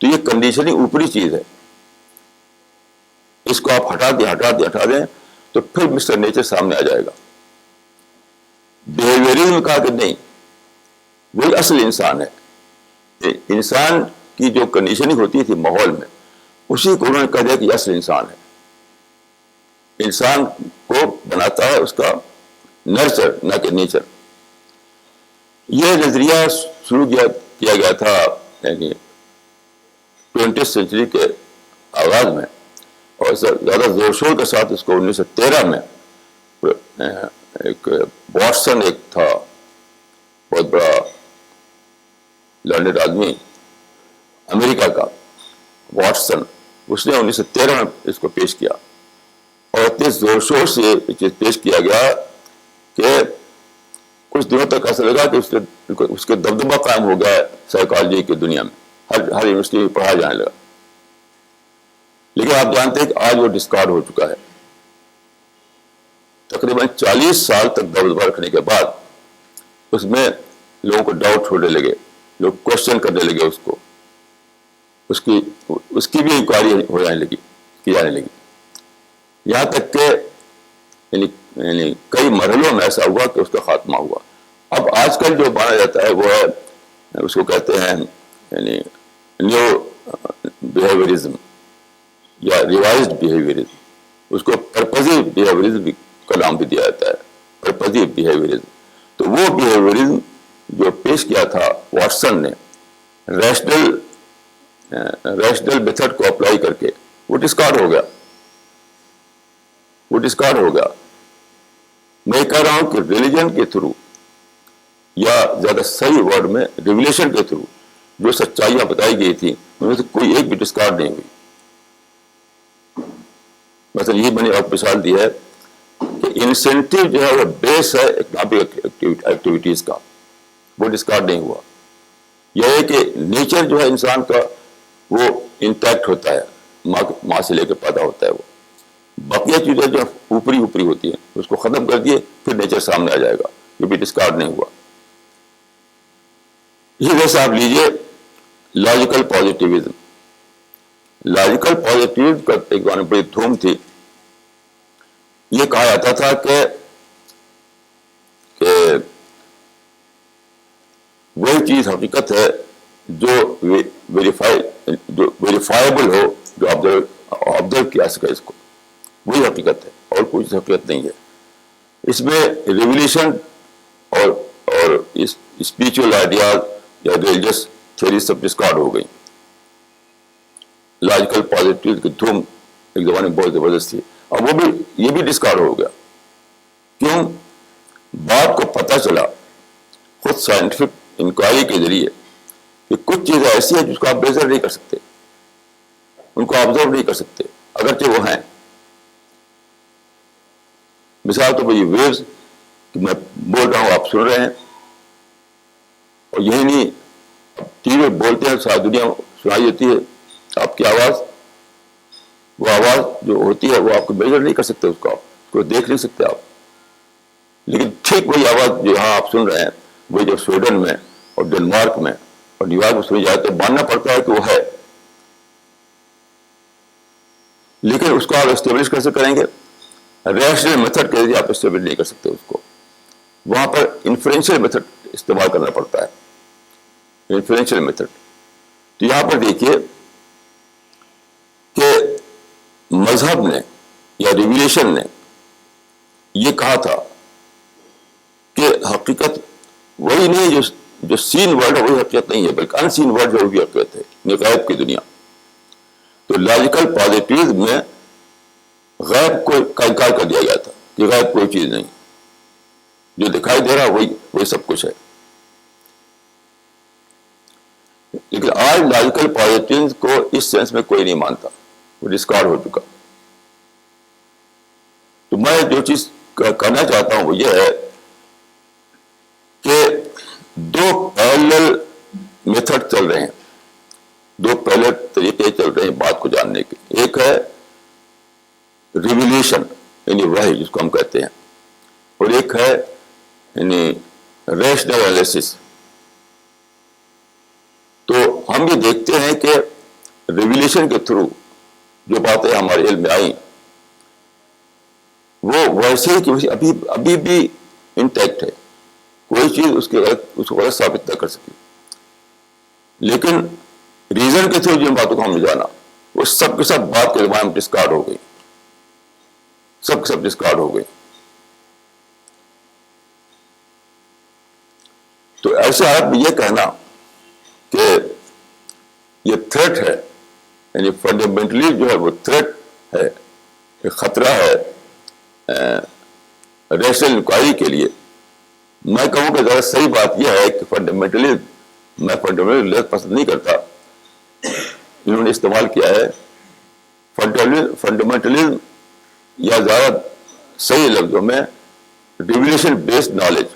تو یہ کنڈیشننگ اوپری چیز ہے. اس کو آپ ہٹا دیں تو پھر مسٹر نیچر سامنے آ جائے گا. بیہیویئرزم میں کہا کہ نہیں, وہی اصل انسان ہے. انسان کی جو کنڈیشننگ ہوتی تھی ماحول میں, اسی کو انہوں نے کہہ دیا کہ یہ اصل انسان ہے. انسان کو بناتا ہے اس کا نرچر, نہ کہ نیچر. یہ نظریہ شروع کیا گیا تھا یعنی 20th سینچری کے آغاز میں, اور زیادہ زور شور کے ساتھ اس کو 1913 میں ایک واٹسن ایک تھا, بہت بڑا لرنڈ آدمی امریکہ کا, واٹسن, اس نے 1913 میں اس کو پیش کیا. اور اتنے زور شور سے یہ چیز پیش کیا گیا کہ کچھ دنوں تک ایسا لگا کہ اس کے دبدبہ قائم ہو گیا سائیکالوجی کی دنیا میں, ہر یونیورسٹی میں پڑھایا جانے لگا. لیکن آپ جانتے ہیں کہ آج وہ ڈسکارڈ ہو چکا ہے. تقریباً 40 سال تک دبدبہ رکھنے کے بعد اس میں لوگوں کو ڈاؤٹ ہونے لگے, لوگ کوشچن کرنے لگے اس کو, اس کی بھی انکوائری کی جانے لگی. یہاں تک کہ یعنی کئی مرحلوں میں ایسا ہوا کہ اس کا خاتمہ ہوا. اب آج کل جو مانا جاتا ہے وہ ہے, اس کو کہتے ہیں یعنی نیو بیہیویئرزم یا ریوائزڈ بیہیویئرزم. اس کو پرپزیو بیہیویئرزم کا نام بھی دیا جاتا ہے, پرپزیو بیہیویئرزم. تو وہ بیہیویئرزم جو پیش کیا تھا واٹسن نے ریشنل میتھڈ کو اپلائی کر کے, وہ ڈسکارڈ ہو گیا. میں کہہ رہا ہوں کہ ریلیجن کے تھرو, یا زیادہ صحیح ورڈ میں ریولیشن کے تھرو جو سچائیاں بتائی گئی تھیں ان میں سے کوئی ایک بھی ڈسکارڈ نہیں ہوئی. مثلا یہ میں نے آپ مثال دی ہے کہ انسینٹیو جو ہے وہ بیس ہے اکنامک ایکٹیویٹیز کا, وہ ڈسکارڈ نہیں ہوا. یہ ہے کہ نیچر جو ہے انسان کا وہ انٹیکٹ ہوتا ہے, ماں سے لے کے پیدا ہوتا ہے. وہ بقیہ چیزیں جو اوپری ہوتی ہیں اس کو ختم کر دیے پھر نیچر سامنے آ جائے گا, یہ بھی ڈسکارڈ نہیں ہوا. اسی طرح سے آپ لیجیے لاجیکل پازیٹیوزم. لاجیکل پازیٹیوزم کا ایک بڑی دھوم تھی. یہ کہا جاتا تھا کہ وہی چیز حقیقت ہے جو ویریفائبل ہو, جو آبزرو کیا سکے, اس کو وہی حقیقت ہے, اور کوئی حقیقت نہیں ہے. اس میں ریولیوشن اور اسپریچول آئیڈیاز یا ریلیجس تھیوری سب ڈسکارڈ ہو گئی. لاجیکل پازیٹیو کی دھوم ایک زمانے میں بہت زبردست تھی, اور یہ بھی ڈسکارڈ ہو گیا. کیوں؟ بات کو پتہ چلا خود سائنٹیفک انکوائری کے ذریعے کہ کچھ چیزیں ایسی ہیں جس کو آپ میجر نہیں کر سکتے, ان کو آبزرو نہیں کر سکتے اگرچہ وہ ہیں. مثال تو یہ ویوز کہ میں بول رہا ہوں, آپ سن رہے ہیں, اور یہی نہیں ٹی وی بولتے ہیں, ساری دنیا سنائی دیتی ہے آپ کی آواز. وہ آواز جو ہوتی ہے وہ آپ کو میجر نہیں کر سکتے، اس کو دیکھ نہیں سکتے آپ، لیکن ٹھیک وہی آواز جو یہاں آپ سن رہے ہیں وہی جو سویڈن میں اور ڈنمارک میں اور نیو یارک میں سنی جائے تو ماننا پڑتا ہے کہ وہ ہے، لیکن اس کو آپ اسٹیبلش کیسے کریں گے؟ ریشنل میتھڈ کے ذریعے آپ اسٹیبلش نہیں کر سکتے اس کو، وہاں پر انفرینشیل میتھڈ استعمال کرنا پڑتا ہے، انفرینشیل میتھڈ۔ تو یہاں پر دیکھیے کہ مذہب نے یا ریویلیشن نے یہ کہا تھا کہ حقیقت وہی نہیں جو سین ورلڈ ہے وہی حقیقت نہیں ہے، بلکہ ان سین ورلڈ جو بھی حقیقت ہے، غیب کی دنیا۔ تو لاجیکل پازیٹیوزم میں غیب کو کا انکار کر دیا گیا تھا کہ غیب کوئی چیز نہیں، جو دکھائی دے رہا وہی سب کچھ ہے۔ لیکن آج لاجیکل پازیٹیوزم کو اس سینس میں کوئی نہیں مانتا، وہ ڈسکارڈ ہو چکا۔ تو میں جو چیز کرنا چاہتا ہوں وہ یہ ہے کہ دو پیرلل میتھڈ چل رہے ہیں، دو پیرلل طریقے چل رہے ہیں بات کو جاننے کے۔ ایک ہے ریویلیشن یعنی وحی جس کو ہم کہتے ہیں، اور ایک ہے یعنی ریشنل انالیسس۔ تو ہم یہ دیکھتے ہیں کہ ریویلیشن کے تھرو جو باتیں ہمارے علم میں آئیں وہ ویسے ہی کہ ویسے ابھی بھی انٹیکٹ ہے، کوئی چیز اس کو غلط ثابت نہ کر سکی، لیکن ریزن کے تھرو جن باتوں کو ہم نے جانا وہ سب کے سب بات کے زمانے میں ڈسکارڈ ہو گئی، سب کے سب ڈسکارڈ ہو گئی۔ تو ایسے حالت میں یہ کہنا کہ یہ تھریٹ ہے، یعنی فنڈامنٹلی جو ہے وہ تھریٹ ہے، ایک خطرہ ہے ریشنل انکوائری کے لیے، میں کہوں کہ ذرا صحیح بات یہ ہے کہ میں فنڈامنٹلی پسند نہیں کرتا، انہوں نے استعمال کیا ہے فنڈامنٹلزم یا زیادہ صحیح لفظوں میں revelation based knowledge,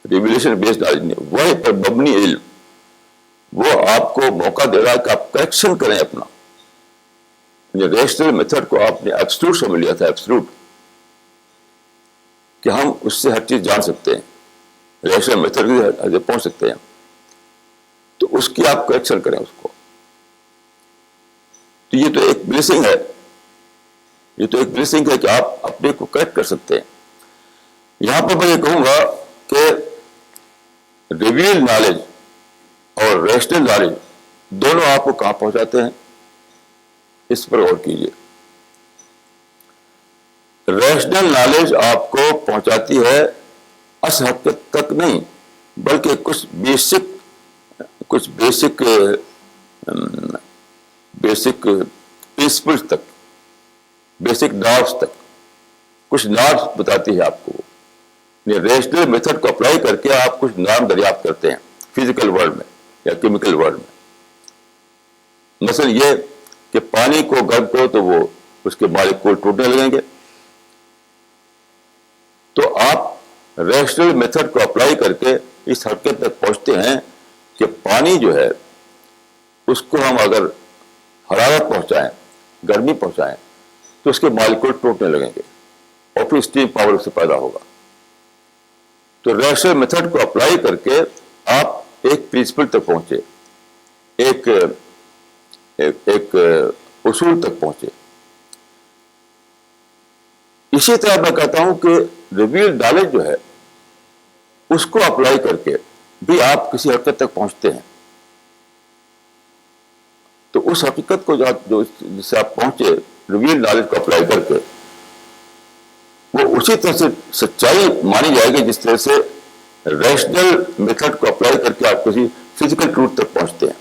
revelation based knowledge نہیں، وہ پر مبنی علم، وہ آپ کو موقع دے رہا ہے کہ آپ کریکشن کریں اپنا۔ ریشنل میتھڈ کو آپ نے ایبسلوٹ سمجھ لیا تھا، ایبسلوٹ، کہ ہم اس سے ہر چیز جان سکتے ہیں، ریشنل میتھڈ سے پہنچ سکتے ہیں، تو اس کی آپ کریکشن کریں اس کو۔ تو یہ تو ایک بلیسنگ ہے، یہ تو ایک بلیسنگ ہے کہ آپ اپنے کو کریکٹ کر سکتے ہیں۔ یہاں پر میں یہ کہوں گا کہ ریویل نالج اور ریشنل نالج دونوں آپ کو کہاں پہنچاتے ہیں، اس پر غور کیجیے۔ ریشنل نالج آپ کو پہنچاتی ہے اصل حقیقت تک نہیں، بلکہ کچھ بیسک پرنسپلز تک، بیسک نارمس تک، کچھ نارمس بتاتی ہے آپ کو۔ ریشنل میتھڈ کو اپلائی کر کے آپ کچھ نارم دریافت کرتے ہیں فزیکل ورلڈ میں یا کیمیکل ورلڈ میں۔ مثلا یہ کہ پانی کو گرم کرو تو وہ اس کے مالیکول ٹوٹنے لگیں گے، تو آپ ریشنل میتھڈ کو اپلائی کر کے اس حقیقت تک پہنچتے ہیں کہ پانی جو ہے اس کو ہم اگر حرارت پہنچائیں، گرمی پہنچائیں، تو اس کے مالیکول ٹوٹنے لگیں گے اور پھر اسٹیم پاور اس سے پیدا ہوگا۔ تو ریشنل میتھڈ کو اپلائی کر کے آپ ایک پرنسپل تک پہنچے، ایک اصول تک پہنچے۔ اسی طرح میں کہتا ہوں کہ ریویل نالج جو ہے اس کو اپلائی کر کے بھی آپ کسی حقیقت تک پہنچتے ہیں۔ تو اس حقیقت کو جو جس سے آپ پہنچے ریویل نالج کو اپلائی کر کے، وہ اسی طرح سے سچائی مانی جائے گی جس طرح سے ریشنل میتھڈ کو اپلائی کر کے آپ کسی فزیکل ٹروتھ تک پہنچتے ہیں۔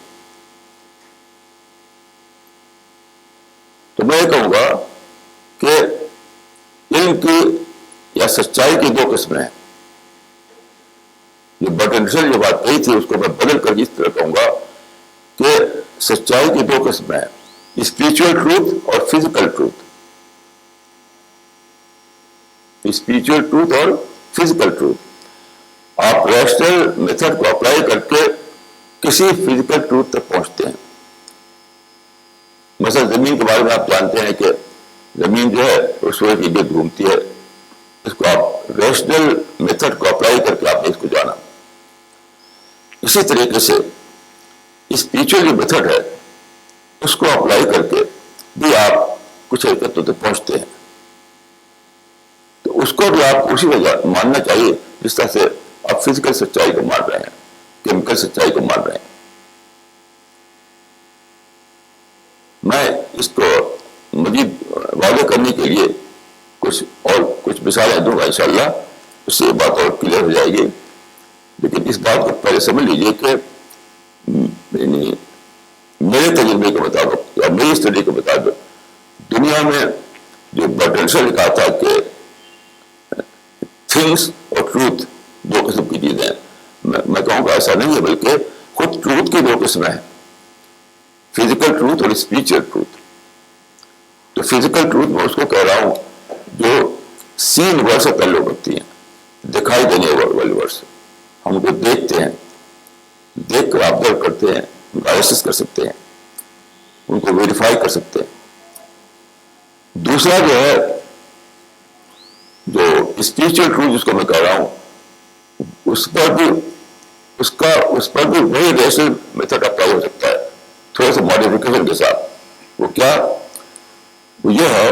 تو میں یہ کہوں گا کہ علم کی یا سچائی کی دو قسمیں ہیں۔ یہ بٹنشل جو بات کہی تھی اس کو میں بدل کر اس طرح کہوں گا کہ سچائی کی دو قسمیں ہیں، اسپریچول ٹروتھ اور فزیکل ٹروتھ۔ اسپریچول ٹروتھ اور فزیکل ٹروتھ، آپ ریشنل میتھڈ کو اپلائی کر کے کسی فزیکل ٹروتھ تک پہنچتے ہیں، مثلا زمین کے بارے میں آپ جانتے ہیں کہ زمین جو ہے وہ سورج کے گرد گھومتی ہے. اس کو آپ ریشنل میتھڈ کو اپلائی کر کے آپ نے اس کو جانا. اسی طریقے سے اسپریچل جو میتھڈ ہے اس کو اپلائی کر کے بھی آپ کچھ حقیقتوں تک پہنچتے ہیں. تو اس کو بھی آپ اسی وجہ ماننا چاہیے جس طرح سے آپ فزیکل سچائی کو مان رہے ہیں, کیمیکل سچائی کو مان رہے ہیں. میں اس کو مزید واضح کرنے کے لیے کچھ مثالیں دوں گا انشاءاللہ, اس سے یہ بات اور کلیئر ہو جائے گی. لیکن اس بات کو پہلے سمجھ لیجیے کہ میرے تجربے کے مطابق یا میری اسٹڈی کے مطابق دنیا میں جو پوٹینشیل لکھا تھا کہ تھنگس اور ٹروتھ دو قسم کی چیزیں ہیں, میں کہوں گا ایسا نہیں ہے, بلکہ خود ٹروتھ کی دو قسمیں ہیں, فزیکل ٹروتھ اور اسپریچل ٹروتھ. تو فزیکل ٹروتھ میں اس کو کہہ رہا ہوں جو سین ورڈ سے تعلق رکھتی ہیں, دکھائی دینے والے ورڈ سے. ہم کو دیکھتے ہیں, دیکھ کر آبزرو کرتے ہیں, انالیسس کر سکتے ہیں, ان کو ویریفائی کر سکتے ہیں. دوسرا جو ہے جو اسپریچل ٹروتھ جس کو میں کہہ رہا ہوں, اس پر بھی وہی ریشنل میتھڈ اپلائی ہو سکتا ہے تھوڑے سے ماڈیفیکیشن کے ساتھ. وہ کیا؟ وہ یہ ہے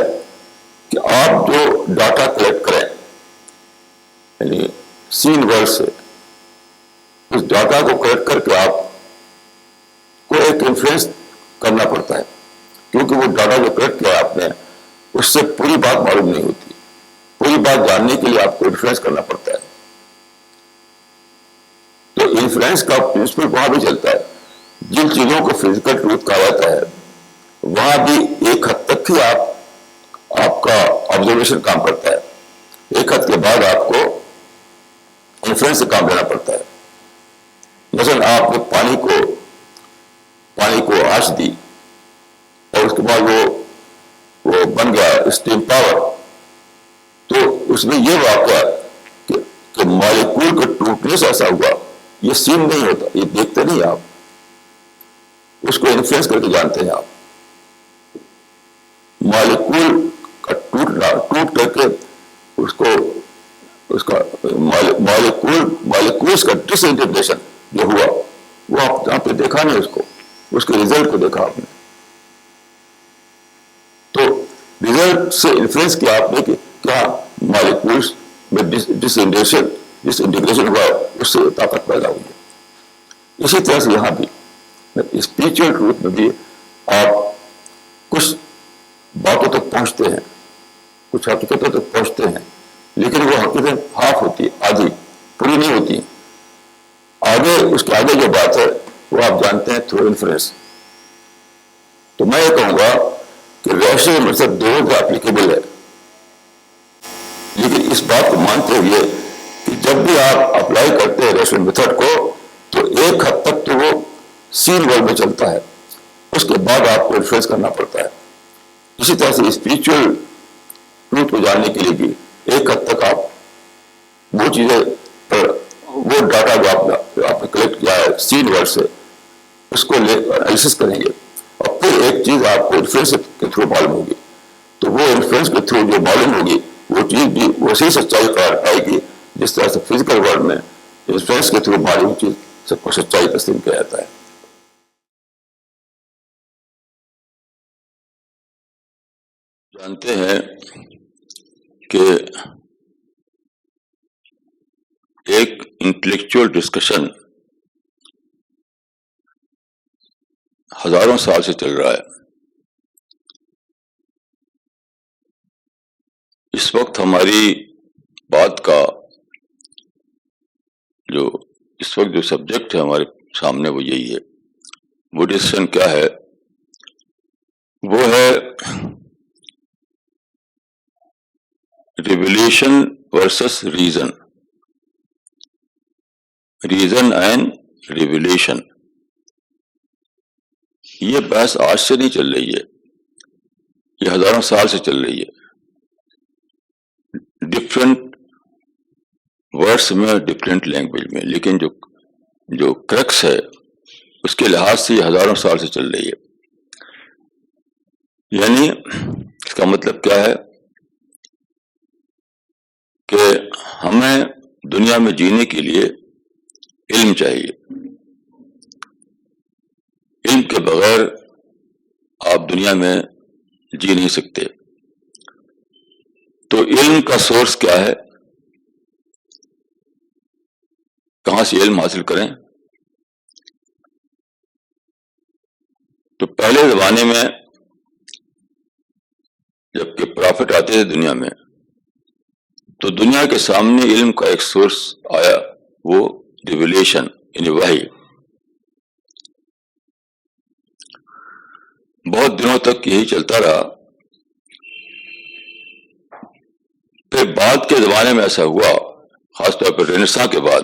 کہ آپ جو ڈاٹا کلیکٹ کریں یعنی سین ورڈ سے, اس ڈاٹا کو کلیکٹ کر کے آپ کو ایک انفلوئنس کرنا پڑتا ہے, کیونکہ وہ ڈاٹا جو کلیکٹ کیا آپ نے اس سے پوری بات معلوم نہیں ہوتی. پوری بات جاننے کے لیے آپ کو انفلوئنس کرنا پڑتا ہے. تو انفلوئنس کا پرنسپل وہاں بھی چلتا ہے. جن چیزوں کو فزیکل ٹروتھ کہا جاتا ہے وہاں بھی ایک حد تک ہی آپ کا آبزرویشن کام کرتا ہے, ایک حد کے بعد آپ کو انفلوئنس سے کام لینا پڑتا ہے. مثلا آپ نے پانی کو آنچ دی اور اس کے بعد وہ بن گیا اسٹیم پاور, تو اس میں یہ واقعہ کہ مالیکول کا ٹوٹنے سے ایسا ہوا, یہ سین نہیں ہوتا, یہ دیکھتے نہیں آپ, اس کو انفلوئنس کر کے جانتے ہیں آپ. مالیکول کا ٹوٹ کر کے اس کا مالیکولز کا ڈس انٹیگریشن جو ہوا وہ آپ نے دیکھا نہیں, اس کے ریزلٹ کو دیکھا آپ نے. تو ریزلٹ سے انفلوئنس کیا آپ نے کہ کیا مالیکولز میں ڈس انٹیگریشن ہوا, اس سے طاقت پیدا ہوئی ہے. اسی طرح سے یہاں بھی اسپریچل ٹروتھ میں بھی آپ کچھ باتوں تک پہنچتے ہیں, کچھ حقیقتوں تک پہنچتے ہیں, لیکن وہ حقیقت ہاف ہوتی ہے, آدھی, پوری نہیں ہوتی. آگے اس کے آگے جو بات ہے وہ آپ جانتے ہیں تھرو انفلوئنس. تو میں یہ کہوں گا کہ ریشنل میتھڈ دونوں کا اپلیکیبل ہے, لیکن اس بات کو مانتے ہوئے کہ جب بھی آپ اپلائی کرتے ہیں ریشنل میتھڈ کو تو ایک حد تک تو وہ سین ورلڈ میں چلتا ہے, اس کے بعد آپ کو انفلوئنس کرنا پڑتا ہے. اسی طرح سے اسپریچل ٹروتھ کو جاننے کے لیے بھی ایک حد تک آپ وہ چیزیں وہ ڈاٹا جو آپ نے کلیکٹ کیا ہے سین ورڈ سے اس کو انالیسس کریں گے, اور پھر ایک چیز آپ کو انفلوئنس کے تھرو معلوم ہوگی. تو وہ انفلوئنس کے تھرو جو معلوم ہوگی وہ چیز بھی ویسی سچائی قرار پائے گی جس طرح سے فزیکل ورلڈ میں انفلوئنس کے تھرو معلوم چیز سب کو سچائی تسلیم کیا جاتا ہے. جانتے ہیں کہ ایک انٹلیکچوئل ڈسکشن ہزاروں سال سے چل رہا ہے. اس وقت ہماری بات کا اس وقت جو سبجیکٹ ہے ہمارے سامنے وہ یہی ہے. وہ ڈسکشن کیا ہے؟ وہ ہے revelation versus reason, reason and revelation. یہ بحث آج سے نہیں چل رہی ہے, یہ ہزاروں سال سے چل رہی ہے. ڈفرینٹ ورڈس میں, ڈفرینٹ لینگویج میں, لیکن جو کرکس ہے اس کے لحاظ سے یہ ہزاروں سال سے چل رہی ہے. یعنی اس کا مطلب کیا ہے کہ ہمیں دنیا میں جینے کے لیے علم چاہیے. علم کے بغیر آپ دنیا میں جی نہیں سکتے. تو علم کا سورس کیا ہے؟ کہاں سے علم حاصل کریں؟ تو پہلے زمانے میں جب کہ پرافٹ آتے تھے دنیا میں، تو دنیا کے سامنے علم کا ایک سورس آیا، وہ ریویلیشن یعنی وحی. بہت دنوں تک یہی چلتا رہا. پھر بعد کے زمانے میں ایسا ہوا، خاص طور پر رینیساں کے بعد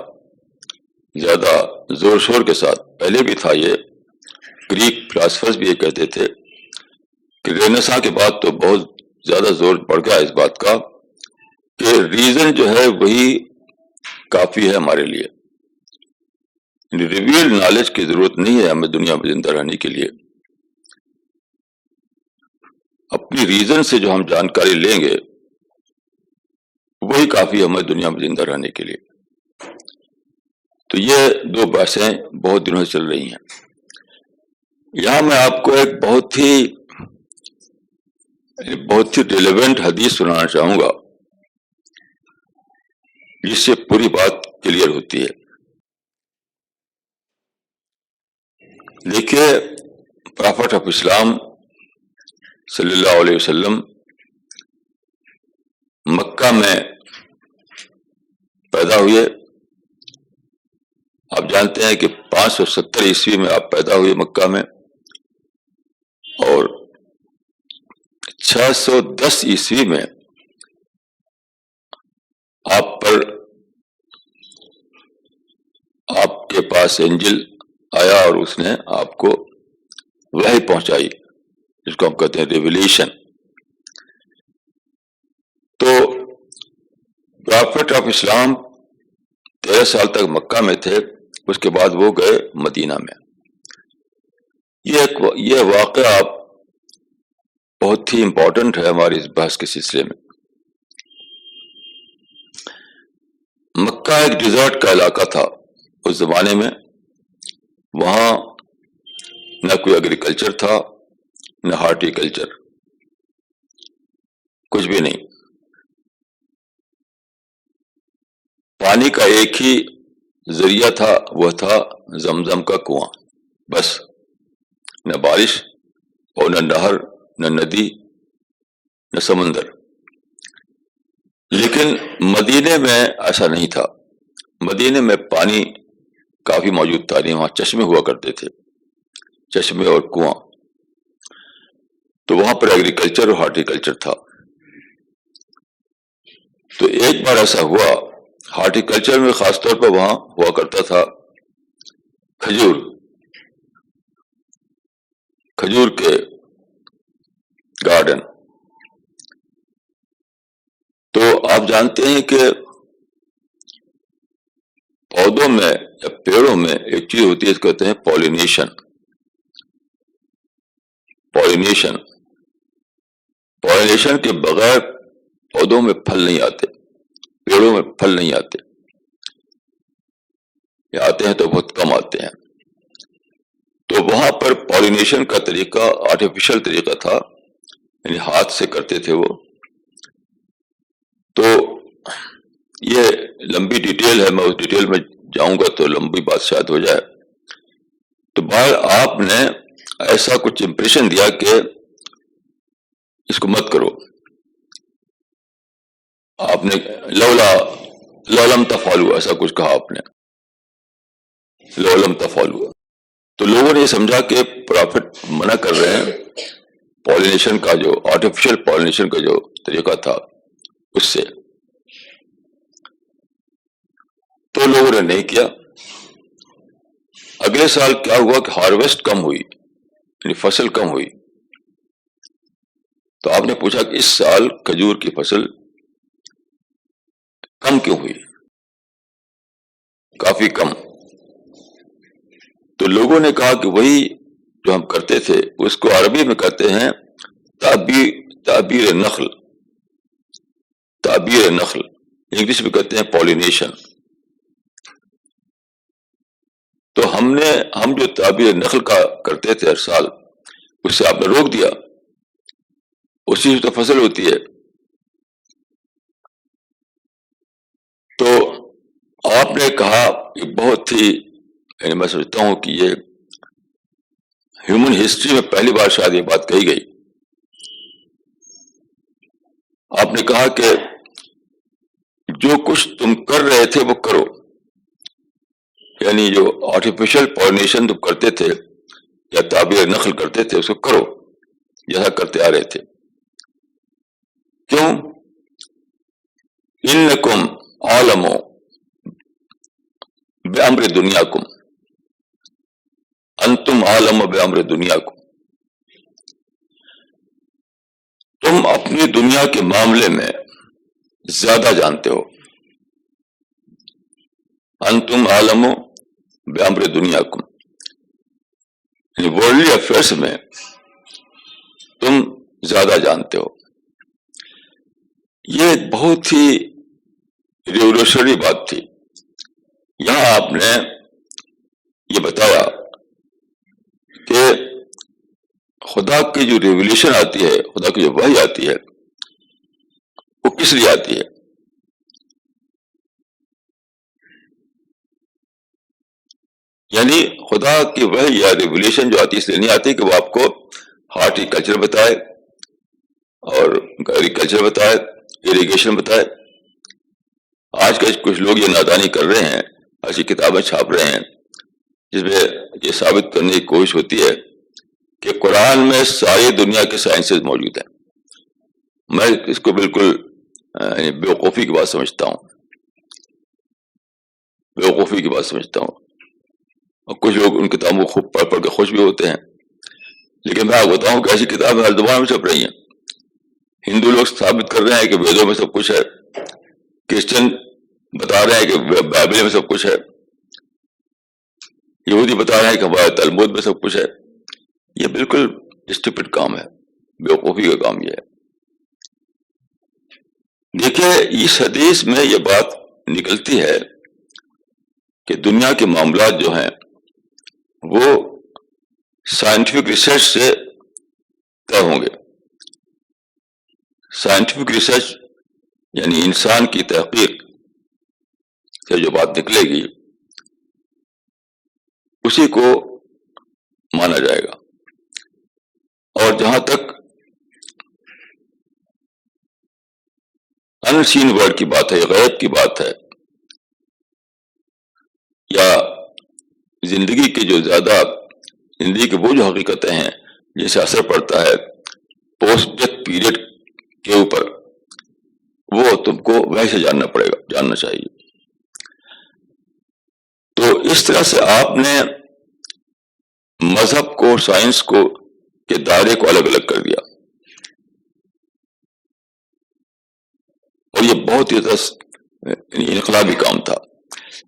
زیادہ زور شور کے ساتھ. پہلے بھی تھا یہ، گریک فلاسفرز بھی یہ کہتے تھے کہ رینیساں کے بعد تو بہت زیادہ زور پڑ گیا اس بات کا کہ ریزن جو ہے وہی کافی ہے ہمارے لیے. ریویل نالج کی ضرورت نہیں ہے ہمیں دنیا میں زندہ رہنے کے لیے. اپنی ریزن سے جو ہم جانکاری لیں گے وہی کافی ہمیں دنیا میں زندہ رہنے کے لیے. تو یہ دو بحثیں بہت دنوں سے چل رہی ہیں. یہاں میں آپ کو ایک بہت ہی ریلیونٹ حدیث سنانا چاہوں گا جس سے پوری بات کلیئر ہوتی ہے. دیکھیے، پرافٹ آف اسلام صلی اللہ علیہ وسلم مکہ میں پیدا ہوئے. آپ جانتے ہیں کہ 570 عیسوی میں آپ پیدا ہوئے مکہ میں، اور 610 عیسوی میں آپ پر آپ کے پاس انجیل آیا اور اس نے آپ کو وحی پہنچائی، جس کو ہم کہتے ہیں ریویلیشن. تو پرافٹ آف اسلام 13 سال تک مکہ میں تھے، اس کے بعد وہ گئے مدینہ میں. یہ واقعہ بہت ہی امپورٹنٹ ہے ہماری اس بحث کے سلسلے میں. مکہ ایک ڈیزرٹ کا علاقہ تھا اس زمانے میں. وہاں نہ کوئی ایگریکلچر تھا، نہ ہارٹی کلچر، کچھ بھی نہیں. پانی کا ایک ہی ذریعہ تھا، وہ تھا زمزم کا کنواں. بس نہ بارش اور نہ نہر، نہ ندی، نہ سمندر. لیکن مدینے میں ایسا نہیں تھا. مدینے میں پانی کافی موجود تھا. وہاں چشمے ہوا کرتے تھے، چشمے اور کنواں. تو وہاں پر ایگریکلچر اور ہارٹیکلچر تھا. تو ایک بار ایسا ہوا، ہارٹیکلچر میں خاص طور پر وہاں ہوا کرتا تھا کھجور کے گارڈن. تو آپ جانتے ہیں کہ پودوں میں یا پیڑوں میں ایک چیز ہوتی ہے، اس کو کہتے ہیں پولینیشن. پولینیشن کے بغیر پودوں میں پھل نہیں آتے، پیڑوں میں پھل نہیں آتے، یا آتے ہیں تو بہت کم آتے ہیں. تو وہاں پر پولینیشن کا طریقہ آرٹیفیشل طریقہ تھا، یعنی ہاتھ سے کرتے تھے وہ. تو یہ لمبی ڈیٹیل ہے، میں اس ڈیٹیل میں جاؤں گا تو لمبی بات شاید ہو جائے. تو بہر آپ نے ایسا کچھ امپریشن دیا کہ اس کو مت کرو. آپ نے لولم تفعلوا ایسا کچھ کہا آپ نے، لولم تفعلوا. تو لوگوں نے یہ سمجھا کہ پرافٹ منع کر رہے ہیں پولینیشن کا، جو آرٹیفیشل پولینیشن کا جو طریقہ تھا اس سے. تو لوگوں نے نہیں کیا. اگلے سال کیا ہوا کہ ہارویسٹ کم ہوئی، یعنی فصل کم ہوئی. تو آپ نے پوچھا کہ اس سال کھجور کی فصل کم کیوں ہوئی، کافی کم. تو لوگوں نے کہا کہ وہی جو ہم کرتے تھے اس کو عربی میں کہتے ہیں تعبیر نخل، تعبیر نخل انگلش میں کہتے ہیں پالینیشن. تو ہم جو تعبیر نخل کا کرتے تھے ہر سال، اس سے آپ نے روک دیا. اسی سے تو فصل ہوتی ہے. تو آپ نے کہا کہ بہت ہی، یعنی میں سمجھتا ہوں کہ یہ ہیومن ہسٹری میں پہلی بار شاید یہ بات کہی گئی. آپ نے کہا کہ جو کچھ تم کر رہے تھے وہ کرو، یعنی جو آرٹیفیشل پالینیشن تم کرتے تھے یا تعبیر نخل کرتے تھے اس کو کرو جیسا کرتے آ رہے تھے. کیوں؟ انکم عالم بامر دنیاکم، انتم عالم بامر دنیاکم. تم اپنی دنیا کے معاملے میں زیادہ جانتے ہو. انتم عالم بامر دنیاکم، یعنی ورلڈلی افیئرس میں تم زیادہ جانتے ہو. یہ ایک بہت ہی ریولیوشنری بات تھی. یہاں آپ نے یہ بتایا کہ خدا کی جو ریولیوشن آتی ہے، خدا کی جو وحی آتی ہے، وہ کس لیے آتی ہے؟ یعنی خدا کی وحی یا ریولیوشن جو آتی ہے اس لیے نہیں آتی کہ وہ آپ کو ہارٹیکلچر بتائے اور ایگریکلچر بتائے، اریگیشن بتائے. آج کل کچھ لوگ یہ نادانی کر رہے ہیں، ایسی کتابیں چھاپ رہے ہیں جس میں یہ ثابت کرنے کی کوشش ہوتی ہے کہ قرآن میں ساری دنیا کے سائنسز موجود ہیں. میں اس کو بالکل بیوقوفی کی بات سمجھتا ہوں، بیوقوفی کی بات سمجھتا ہوں. اور کچھ لوگ ان کتابوں کو خوب پڑھ کے خوش بھی ہوتے ہیں. لیکن میں آپ بتاؤں کہ ایسی کتابیں ہر زبان میں چھپ رہی ہیں. ہندو لوگ ثابت کر رہے ہیں کہ ویدوں میں سب کچھ ہے، کرسچن بتا رہے ہیں کہ بائبل میں سب کچھ ہے، یہودی بتا رہے ہیں کہ ہمارے تلمود میں سب کچھ ہے. یہ بالکل اسٹوپڈ کام ہے، بیوقوفی کا کام یہ ہے. دیکھیے اس حدیث میں یہ بات نکلتی ہے کہ دنیا کے معاملات جو ہیں وہ سائنٹیفک ریسرچ سے طے ہوں گے. سائنٹیفک ریسرچ یعنی انسان کی تحقیق سے جو بات نکلے گی اسی کو مانا جائے گا. اور جہاں تک ان سین ورڈ کی بات ہے، غیب کی بات ہے، یا زندگی کے جو زیادہ زندگی کے وہ جو حقیقتیں ہیں جن سے اثر پڑتا ہے پوسٹ ڈیتھ پیریڈ کے اوپر، وہ تم کو ویسے جاننا پڑے گا، جاننا چاہیے. تو اس طرح سے آپ نے مذہب کو، سائنس کو کے دائرے کو الگ الگ کر دیا. اور یہ بہت ہی انقلابی کام تھا.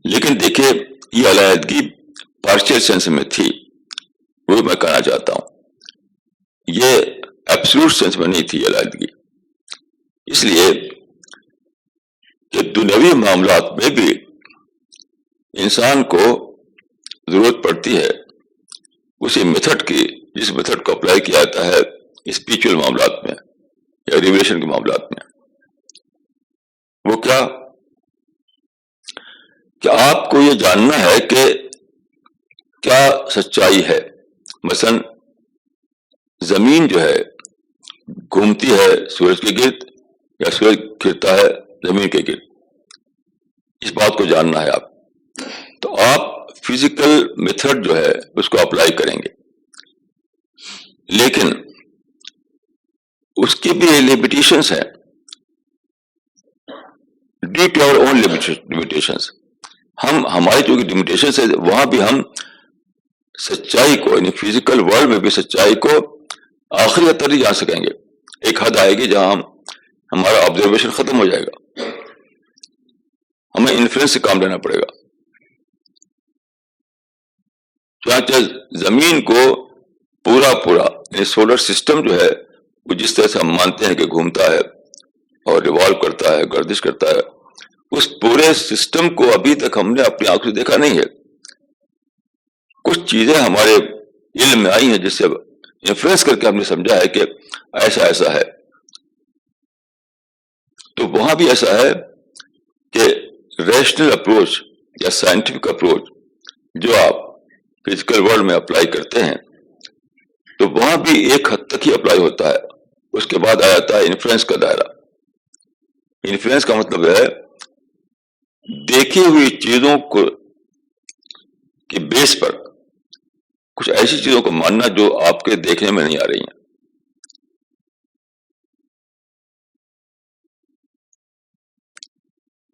لیکن دیکھیے یہ علیحدگی پارشل سینس میں تھی، وہ میں کہنا چاہتا ہوں. یہ ایبسولوٹ سینس میں نہیں تھی علیحدگی. اس لیے کہ دنیاوی معاملات میں بھی انسان کو ضرورت پڑتی ہے اسی میتھڈ کی جس میتھڈ کو اپلائی کیا جاتا ہے اسپریچول معاملات میں یا ریولیشن کے معاملات میں. وہ کیا کہ آپ کو یہ جاننا ہے کہ کیا سچائی ہے. مثلا زمین جو ہے گھومتی ہے سورج کے گرد یا سورج گرتا ہے زمین کے گرد، اس بات کو جاننا ہے آپ. تو آپ فزیکل میتھڈ جو ہے اس کو اپلائی کریں گے، لیکن اس کی بھی لمیٹیشنس ہیں. Due to our own limitations, ہماری جو لمیٹیشنس ہے وہاں بھی ہم سچائی کو، یعنی فزیکل ورلڈ میں بھی سچائی کو آخری حد تک نہیں جان سکیں گے. ایک حد آئے گی جہاں ہمارا آبزرویشن ختم ہو جائے گا، ہمیں انفلوئنس سے کام لینا پڑے گا. چنانچہ زمین کو پورا یعنی سولر سسٹم جو ہے وہ جس طرح سے ہم مانتے ہیں کہ گھومتا ہے اور ریوالو کرتا ہے، گردش کرتا ہے، اس پورے سسٹم کو ابھی تک ہم نے اپنی آنکھ سے دیکھا نہیں ہے. کچھ چیزیں ہمارے علم میں آئی ہیں جس سے انفلوئنس کر کے ہم نے سمجھا ہے کہ ایسا ایسا ہے. تو وہاں بھی ایسا ہے کہ ریشنل اپروچ یا سائنٹیفک اپروچ جو آپ فزیکل ورلڈ میں اپلائی کرتے ہیں تو وہاں بھی ایک حد تک ہی اپلائی ہوتا ہے. اس کے بعد آ جاتا ہے انفلوئنس کا دائرہ. انفلوئنس کا مطلب ہے دیکھی ہوئی چیزوں کو کے بیس پر کچھ ایسی چیزوں کو ماننا جو آپ کے دیکھنے میں نہیں آ رہی ہیں.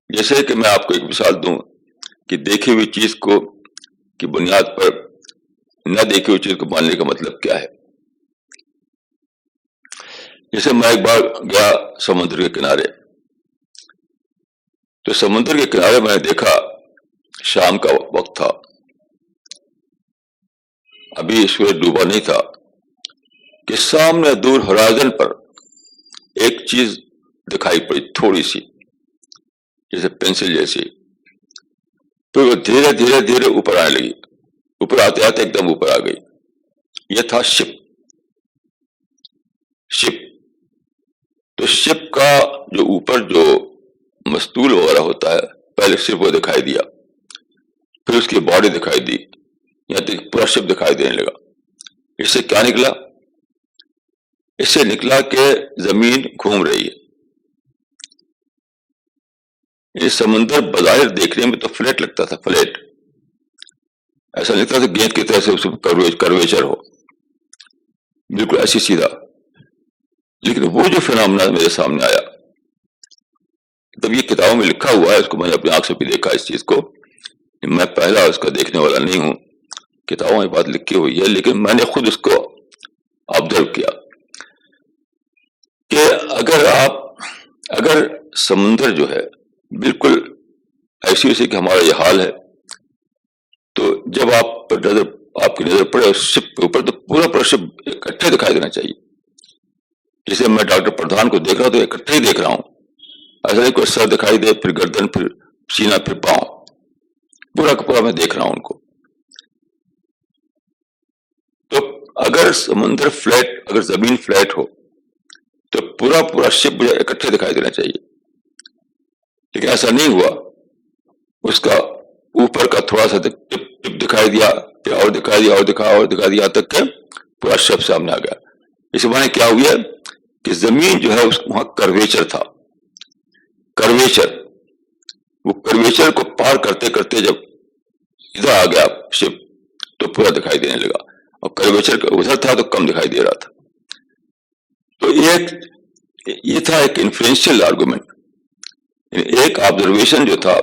جیسے کہ میں آپ کو ایک مثال دوں کہ دیکھی ہوئی چیز کو کی بنیاد پر نہ دیکھی ہوئی چیز کو ماننے کا مطلب کیا ہے. جیسے میں ایک بار گیا سمندر کے کنارے، تو سمندر کے کنارے میں نے دیکھا، شام کا وقت تھا، ابھی سورج ڈوبا نہیں تھا، کہ سامنے دور ہورائزن پر ایک چیز دکھائی پڑی تھوڑی سی، جیسے پینسل جیسی. پھر وہ دھیرے دھیرے دھیرے اوپر آنے لگی، اوپر آتے آتے ایک دم اوپر آ گئی. یہ تھا شپ. تو شپ کا جو اوپر جو مستول وغیرہ ہوتا ہے، پہلے صرف وہ دکھائی دیا، پھر اس کی باڈی دکھائی دی، یہاں تک پورا شپ دکھائی دینے لگا. اس سے کیا نکلا؟ اس سے نکلا کہ زمین گھوم رہی ہے. یہ سمندر بظاہر دیکھنے میں تو فلیٹ لگتا تھا، فلیٹ، ایسا لگتا تھا گیند کی طرح سے اس میں کرویچر ہو، بالکل ایسی سیدھا. لیکن وہ جو فنامنا میرے سامنے آیا، تب یہ کتابوں میں لکھا ہوا ہے، اس کو میں نے اپنی آنکھ سے بھی دیکھا اس چیز کو. میں پہلا اس کا دیکھنے والا نہیں ہوں، کتابوں میں بات لکھی ہوئی ہے، لیکن میں نے خود اس کو آبزرو کیا کہ اگر سمندر جو ہے بالکل ایسی ویسے کہ ہمارا یہ حال ہے، تو جب آپ کی نظر پڑے اس شپ کے اوپر تو پورا شپ اکٹھے دکھائی دینا چاہیے. جیسے میں ڈاکٹر پردھان کو دیکھ رہا ہوں تو اکٹھے ہی دیکھ رہا ہوں، ایسا نہیں کوئی سر دکھائی دے، پھر گردن، پھر سینہ، پھر پاؤں، پورا کا پورا میں دیکھ رہا ہوں ان کو. تو اگر سمندر فلیٹ، اگر زمین فلیٹ ہو تو پورا شپ مجھے اکٹھے دکھائی دینا چاہیے، لیکن ایسا نہیں ہوا. اس کا اوپر کا تھوڑا سا ٹپ دکھائی دیا، پھر اور دکھائی دیا، اور دکھا دیا تک کہ پورا شپ سامنے آ گیا. اس معنی کیا ہوا کہ زمین جو ہے وہاں کرویچر تھا. وہ کرویچر کو پار کرتے کرتے جب ادھر آ گیا شپ تو پورا دکھائی دینے لگا، اور کرویچر کا ادھر تھا تو کم دکھائی دے رہا تھا. تو یہ تھا ایک انفلوئنشل آرگومنٹ. ایک آبزرویشن جو تھا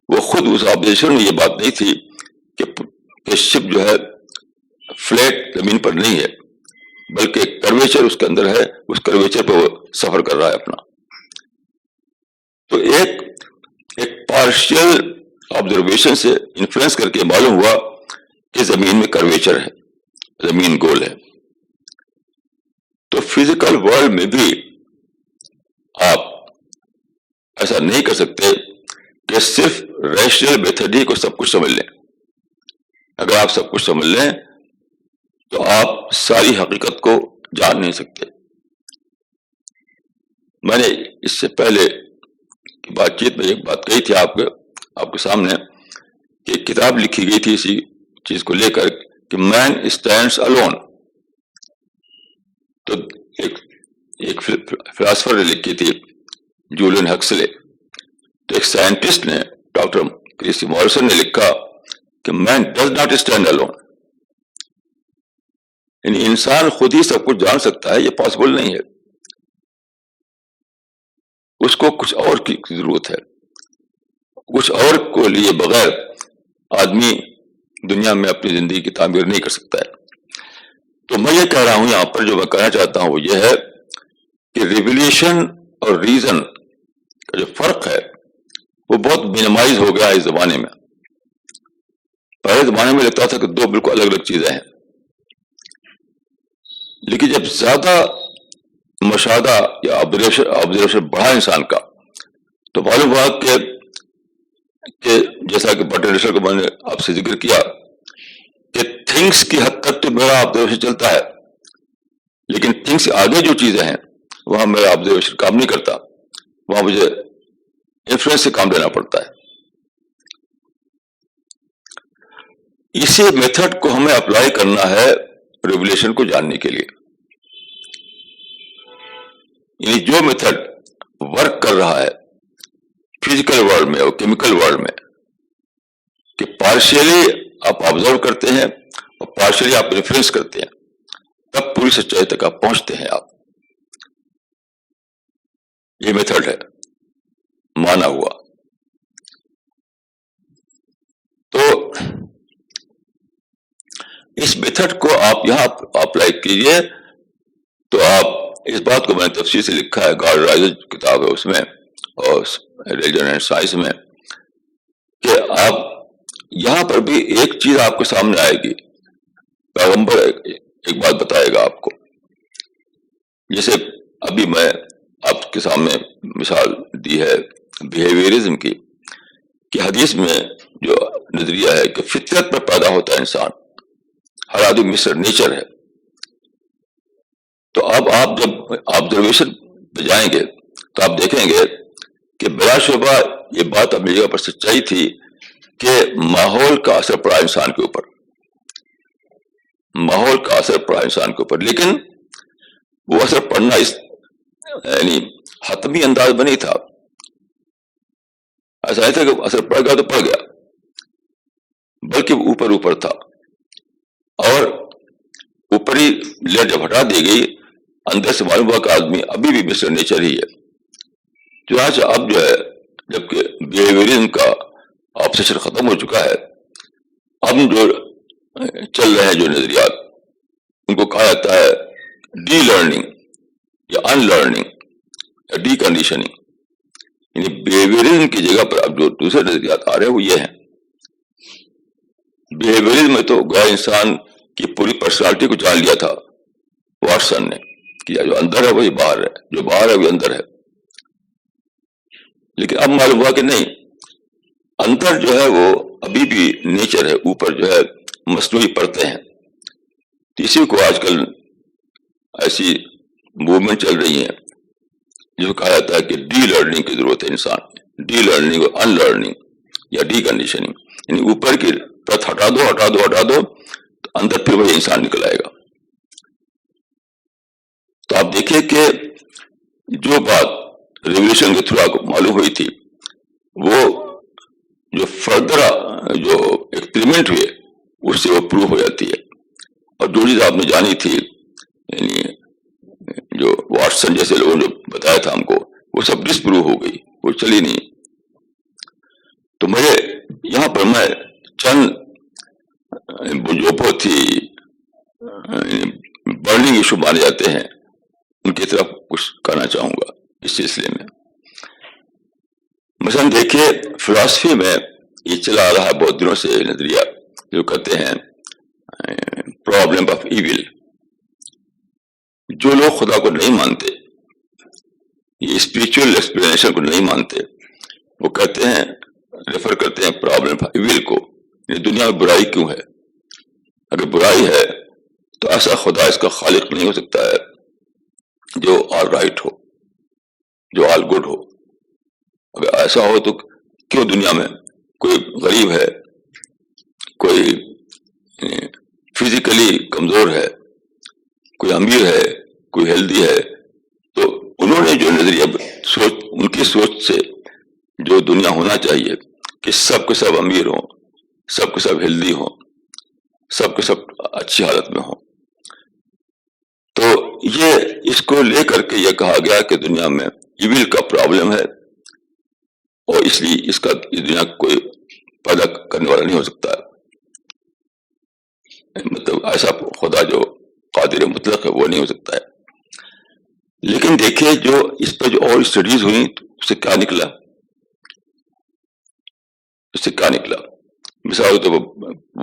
وہ خود اس آبزرویشن میں یہ بات نہیں تھی کہ شپ جو ہے فلیٹ زمین پر نہیں ہے، بلکہ کرویچر اس کے اندر ہے، اس کرویچر پہ وہ سفر کر رہا ہے اپنا. تو ایک پارشل آبزرویشن سے انفلوئنس کر کے معلوم ہوا کہ زمین میں کرویچر ہے، زمین گول ہے. تو فزیکل ورلڈ میں بھی آپ ایسا نہیں کر سکتے کہ صرف ریشنل میتھڈ ہی کو سب کچھ سمجھ لیں. اگر آپ سب کچھ سمجھ لیں تو آپ ساری حقیقت کو جان نہیں سکتے. میں نے اس سے پہلے کی بات چیت میں ایک بات کہی تھی آپ کے سامنے کہ ایک کتاب لکھی گئی تھی اسی چیز کو لے کر کہ مین اسٹینڈس الون. تو ایک فلاسفر نے لکھی تھی، جولین ہکسلے. تو ایک سائنٹسٹ نے، ڈاکٹر کریسی مورسن نے لکھا کہ man does not stand alone. یعنی انسان خود ہی سب کچھ جان سکتا ہے، یہ پاسبل نہیں ہے. اس کو کچھ اور کی ضرورت ہے. کچھ اور کو لیے بغیر آدمی دنیا میں اپنی زندگی کی تعمیر نہیں کر سکتا ہے. تو میں یہ کہہ رہا ہوں یہاں پر، جو میں کہنا چاہتا ہوں وہ یہ ہے کہ ریولیوشن اور ریزن کا جو فرق ہے وہ بہت مینیمائز ہو گیا اس زمانے میں. پہلے زمانے میں لگتا تھا کہ دو بالکل الگ الگ چیزیں ہیں، لیکن جب زیادہ مشاہدہ یا آبزرویشن بڑھا انسان کا، تو معلوم ہوا کہ جیسا کہ بٹر رسل کو میں نے آپ سے ذکر کیا کہ تھنگس کی حد تک تو میرا آبزرویشن چلتا ہے، لیکن تھنگس سے آگے جو چیزیں ہیں وہاں میرا آبزرویشن کام نہیں کرتا، وہاں مجھے انفلوئنس سے کام لینا پڑتا ہے۔ اسی میتھڈ کو ہمیں اپلائی کرنا ہے ریولیشن کو جاننے کے لیے، یعنی جو میتھڈ ورک کر رہا ہے فزیکل ورلڈ میں اور کیمیکل ورلڈ میں، کہ پارشلی آپ آبزرو کرتے ہیں اور پارشلی آپ ریفرنس کرتے ہیں، تب پوری سچائی تک آپ پہنچتے ہیں۔ آپ یہ میتھڈ ہے مانا ہوا۔ تو اس میتھڈ کو آپ یہاں اپلائی کیجئے تو آپ اس بات کو میں نے تفصیل سے لکھا ہے، گارڈ رائزر کتاب ہے اس میں اور ریلیجن اینڈ سائنس میں، کہ آپ یہاں پر بھی ایک چیز آپ کے سامنے آئے گی، پیغمبر ایک بات بتائے گا آپ کو، جیسے ابھی میں آپ کے سامنے مثال دی ہے بیہیویئرزم کی، کہ حدیث میں جو نظریہ ہے کہ فطرت پر پیدا ہوتا ہے انسان، ہر آدمی مسٹر نیچر ہے۔ تو اب آپ جب آبزرویشن پہ جائیں گے تو آپ دیکھیں گے کہ بلا شبہ یہ بات اپنی جگہ پر سچائی تھی کہ ماحول کا اثر پڑا انسان کے اوپر، ماحول کا اثر پڑا انسان کے اوپر، لیکن وہ اثر پڑنا یعنی حتمی انداز میں نہیں تھا۔ ایسا نہیں تھا کہ اثر پڑ گیا تو پڑ گیا، بلکہ وہ اوپر اوپر تھا، اور اوپری لیئر جب ہٹا دی گئی اندر سے معلوم ہوا کہ آدمی ابھی بھی مسٹر نیچر ہی ہے۔ چنانچہ اب جو ہے جبکہ بیہیویئرزم کا آبسیشن ختم ہو چکا ہے، اب جو چل رہے ہیں جو نظریات ان کو کہا جاتا ہے ڈی لرننگ یا ان لرننگ یا ڈی کنڈیشننگ، یعنی بیہیویئرزم کی جگہ پر اب جو دوسرے نظریات آ رہے ہیں وہ یہ ہیں۔ بیہیویئرزم میں تو گویا انسان کی پوری پرسنالٹی کو جان لیا تھا واٹسن نے، کہ جو اندر ہے وہی باہر ہے، جو باہر ہے وہی اندر ہے، لیکن اب معلوم ہوا کہ نہیں، اندر جو ہے وہ ابھی بھی نیچر ہے، اوپر جو ہے مصنوعی پرتیں ہیں۔ اسی کو آج کل ایسی موومنٹ چل رہی ہیں جس کو کہا جاتا ہے کہ ڈی لرننگ کی ضرورت ہے انسان، ڈی لرننگ اور ان لرننگ یا ڈی کنڈیشننگ، یعنی اوپر کی پرت ہٹا دو تو اندر پھر وہی انسان نکل آئے گا۔ تو آپ دیکھیں کہ جو بات ریولیوشن کے تھرو آپ کو معلوم ہوئی تھی، وہ جو فردر جو ایکسپریمنٹ ہوئے اس سے وہ پروو ہو جاتی ہے، اور جو چیز آپ نے جانی تھی، یعنی جو واٹسن جیسے لوگوں نے بتایا تھا ہم کو، وہ سب ڈس پروو ہو گئی، وہ چلی نہیں۔ تو مجھے یہاں پر میں چند جو بہت ہی برننگ ایشو مانے جاتے ہیں ان کی طرف کچھ کہنا چاہوں گا اس سلسلے میں۔ مثلا دیکھیے فلاسفی میں یہ چلا آ رہا ہے بہت دنوں سے نظریہ جو کہتے ہیں پرابلم آف ایول۔ جو لوگ خدا کو نہیں مانتے، یہ اسپریچول ایکسپلینیشن کو نہیں مانتے، وہ کہتے ہیں، ریفر کرتے ہیں پرابلم آف ایول کو، یہ دنیا میں برائی کیوں ہے؟ اگر برائی ہے تو ایسا خدا اس کا خالق نہیں ہو سکتا ہے جو آل رائٹ ہو، جو آل گڈ ہو۔ اگر ایسا ہو تو کیوں دنیا میں کوئی غریب ہے، کوئی فزیکلی کمزور ہے، کوئی امیر ہے، کوئی ہیلدی ہے؟ تو انہوں نے جو نظریہ سوچ، ان کی سوچ سے جو دنیا ہونا چاہیے کہ سب کے سب امیر ہوں، سب کے سب ہیلدی ہوں، سب کے سب اچھی حالت میں ہوں، تو یہ اس کو لے کر کے یہ کہا گیا کہ دنیا میں ایول کا پرابلم ہے، اور اس لیے اس کا یہ دنیا کوئی پیدا کرنے والا نہیں ہو سکتا ہے۔ مطلب ایسا خدا جو قادر مطلق ہے وہ نہیں ہو سکتا ہے۔ لیکن دیکھیے جو اس پہ جو اور اسٹڈیز ہوئی اس سے کیا نکلا، اس سے کیا نکلا؟ مثال تو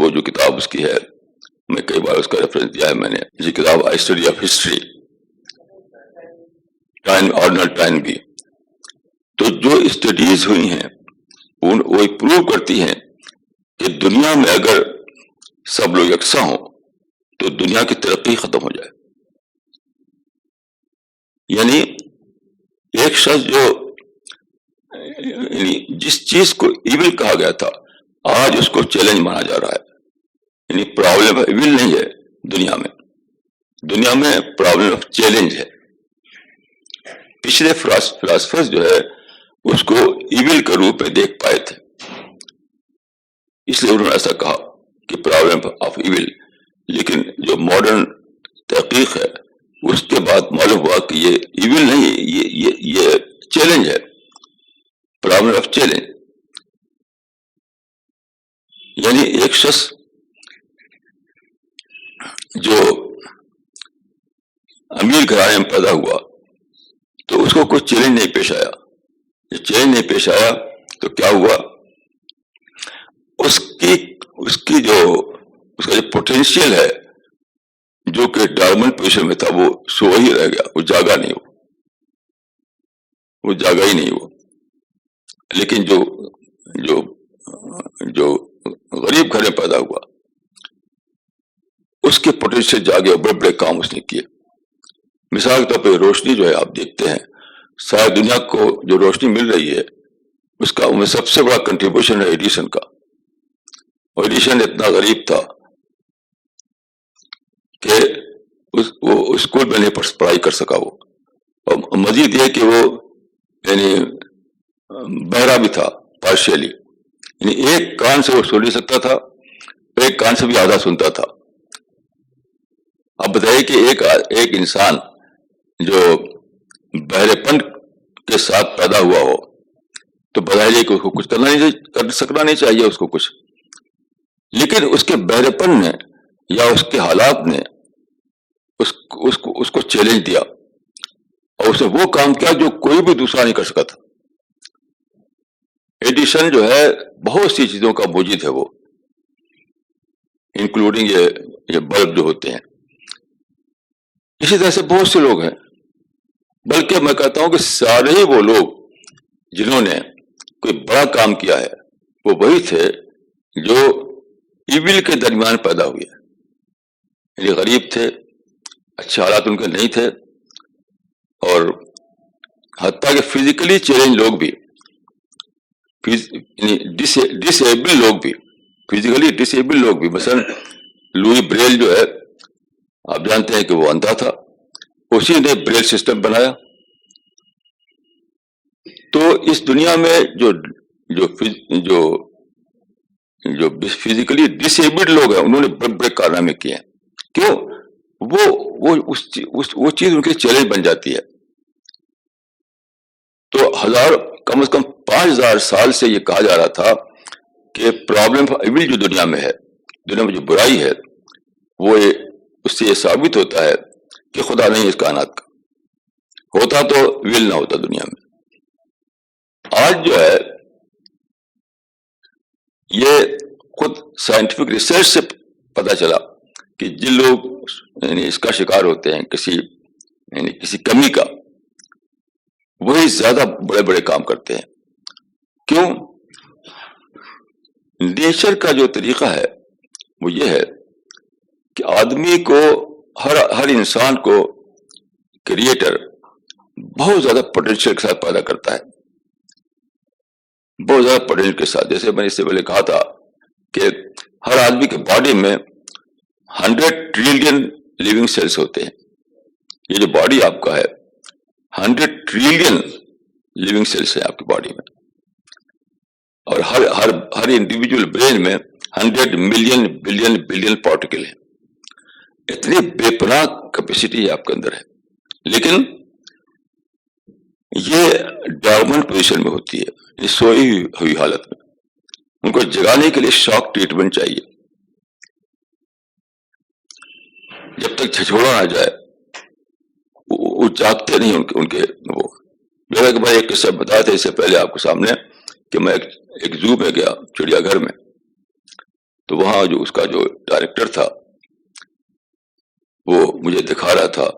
وہ جو کتاب اس کی ہے، میں کئی بار اس کا ریفرنس دیا ہے میں نے، یہ کتاب I study of history, ordinal time بھی. تو جو اسٹڈیز ہوئی ہیں وہ پروو کرتی ہیں کہ دنیا میں اگر سب لوگ یکساں ہوں تو دنیا کی ترقی ختم ہو جائے. یعنی ایک شخص جو جس چیز کو ایول کہا گیا تھا آج اس کو چیلنج مانا جا رہا ہے. یعنی پرابلم ایول نہیں ہے دنیا میں پرابلم آف چیلنج ہے. پچھلے فلاسفرز جو ہے اس کو ایول کے روپ میں دیکھ پائے تھے، اس لیے انہوں نے ایسا کہا کہ پرابلم آف ایول. لیکن جو ماڈرن تحقیق ہے اس کے بعد معلوم ہوا کہ یہ ایول نہیں ہے، یہ چیلنج ہے، پرابلم آف چیلنج. یعنی ایک شخص جو امیر گھرانے میں پیدا ہوا تو اس کو کوئی چیلنج نہیں پیش آیا. جب چیلنج نہیں پیش آیا تو کیا ہوا، اس کا جو پوٹینشیل ہے جو کہ ڈارمن پوزیشن میں تھا وہ سو ہی رہ گیا، وہ جاگا ہی نہیں وہ. لیکن جو غریب گھر میں پیدا ہوا اس کے پوٹینشیل جاگے، بڑے بڑے کام اس نے کیے. مثال کے طور پہ روشنی جو ہے آپ دیکھتے ہیں ساری دنیا کو جو روشنی مل رہی ہے اس کا میں سب سے بڑا کنٹریبیوشن ہے ایڈیشن کا. اور ایڈیشن اتنا غریب تھا کہ وہ اسکول میں نہیں پڑھائی کر سکا وہ، اور مزید یہ کہ وہ یعنی بہرا بھی تھا پارشلی. یعنی ایک کان سے وہ سن نہیں سکتا تھا، ایک کان سے بھی آدھا سنتا تھا. اب بتائیے کہ ایک انسان جو بہرے پن کے ساتھ پیدا ہوا ہو تو بتائیے کہ اس کو کچھ کر سکنا نہیں چاہیے اس کو کچھ. لیکن اس کے بہرے پن نے یا اس کے حالات نے اس کو چیلنج دیا اور اس نے وہ کام کیا جو کوئی بھی دوسرا نہیں کر سکا تھا. ایڈیشن جو ہے بہت سی چیزوں کا موجود ہے وہ، انکلوڈنگ یہ بلب جو ہوتے ہیں. اسی طرح سے بہت سے لوگ ہیں، بلکہ میں کہتا ہوں کہ سارے ہی وہ لوگ جنہوں نے کوئی بڑا کام کیا ہے وہ وہی تھے جو ایول کے درمیان پیدا ہوئے. یعنی غریب تھے، اچھے حالات ان کے نہیں تھے، اور حتیٰ کہ فزیکلی چیلنج لوگ بھی، ڈسیبل لوگ بھی، فزیکلی ڈسیبل لوگ بھی. مثلا لوئی بریل جو ہے آپ جانتے ہیں کہ وہ اندھا تھا، اسی نے بریل سسٹم بنایا. تو اس دنیا میں جو فزیکلی ڈسیبلڈ لوگ ہیں انہوں نے بڑے بڑے کارنامے کیے ہیں. کیوں؟ وہ چیز ان کے چیلنج بن جاتی ہے. تو کم از کم 5000 سال سے یہ کہا جا رہا تھا کہ پرابلم ایول جو دنیا میں ہے، دنیا میں جو برائی ہے، وہ اس سے یہ ثابت ہوتا ہے کہ خدا نہیں اس کائنات کا. ہوتا تو ایول نہ ہوتا دنیا میں. آج جو ہے یہ خود سائنٹیفک ریسرچ سے پتہ چلا کہ جن لوگ یعنی اس کا شکار ہوتے ہیں کسی کمی کا، وہی زیادہ بڑے بڑے کام کرتے ہیں. کیوں؟ نیچر کا جو طریقہ ہے وہ یہ ہے کہ آدمی کو ہر انسان کو کریٹر بہت زیادہ پوٹینشیل کے ساتھ پیدا کرتا ہے، بہت زیادہ پوٹینشیل کے ساتھ. جیسے میں نے اس سے پہلے کہا تھا کہ ہر آدمی کے باڈی میں 100 ٹریلین لیونگ سیلس ہوتے ہیں. یہ جو باڈی آپ کا ہے 100 ٹریلین لیونگ سیلس ہیں آپ کی باڈی میں، اور ہر انڈیویجول برین میں 100 ملین بلین پارٹیکل ہیں. اتنی بے پناہ کیپیسٹی آپ کے اندر ہے. لیکن یہ ڈارمنٹ پوزیشن میں ہوتی ہے، یہ سوئی ہوئی حالت میں. ان کو جگانے کے لیے شاک ٹریٹمنٹ چاہیے. جب تک جھجھوڑا نہ جائے وہ جاگتے نہیں. ان کے وہ میرا کہ بھائی ایک قصہ بتایا تھا اس سے پہلے آپ کے سامنے کہ میں ایک زو میں گیا، چڑیا گھر میں. تو وہاں جو اس کا جو ڈائریکٹر تھا وہ مجھے دکھا رہا تھا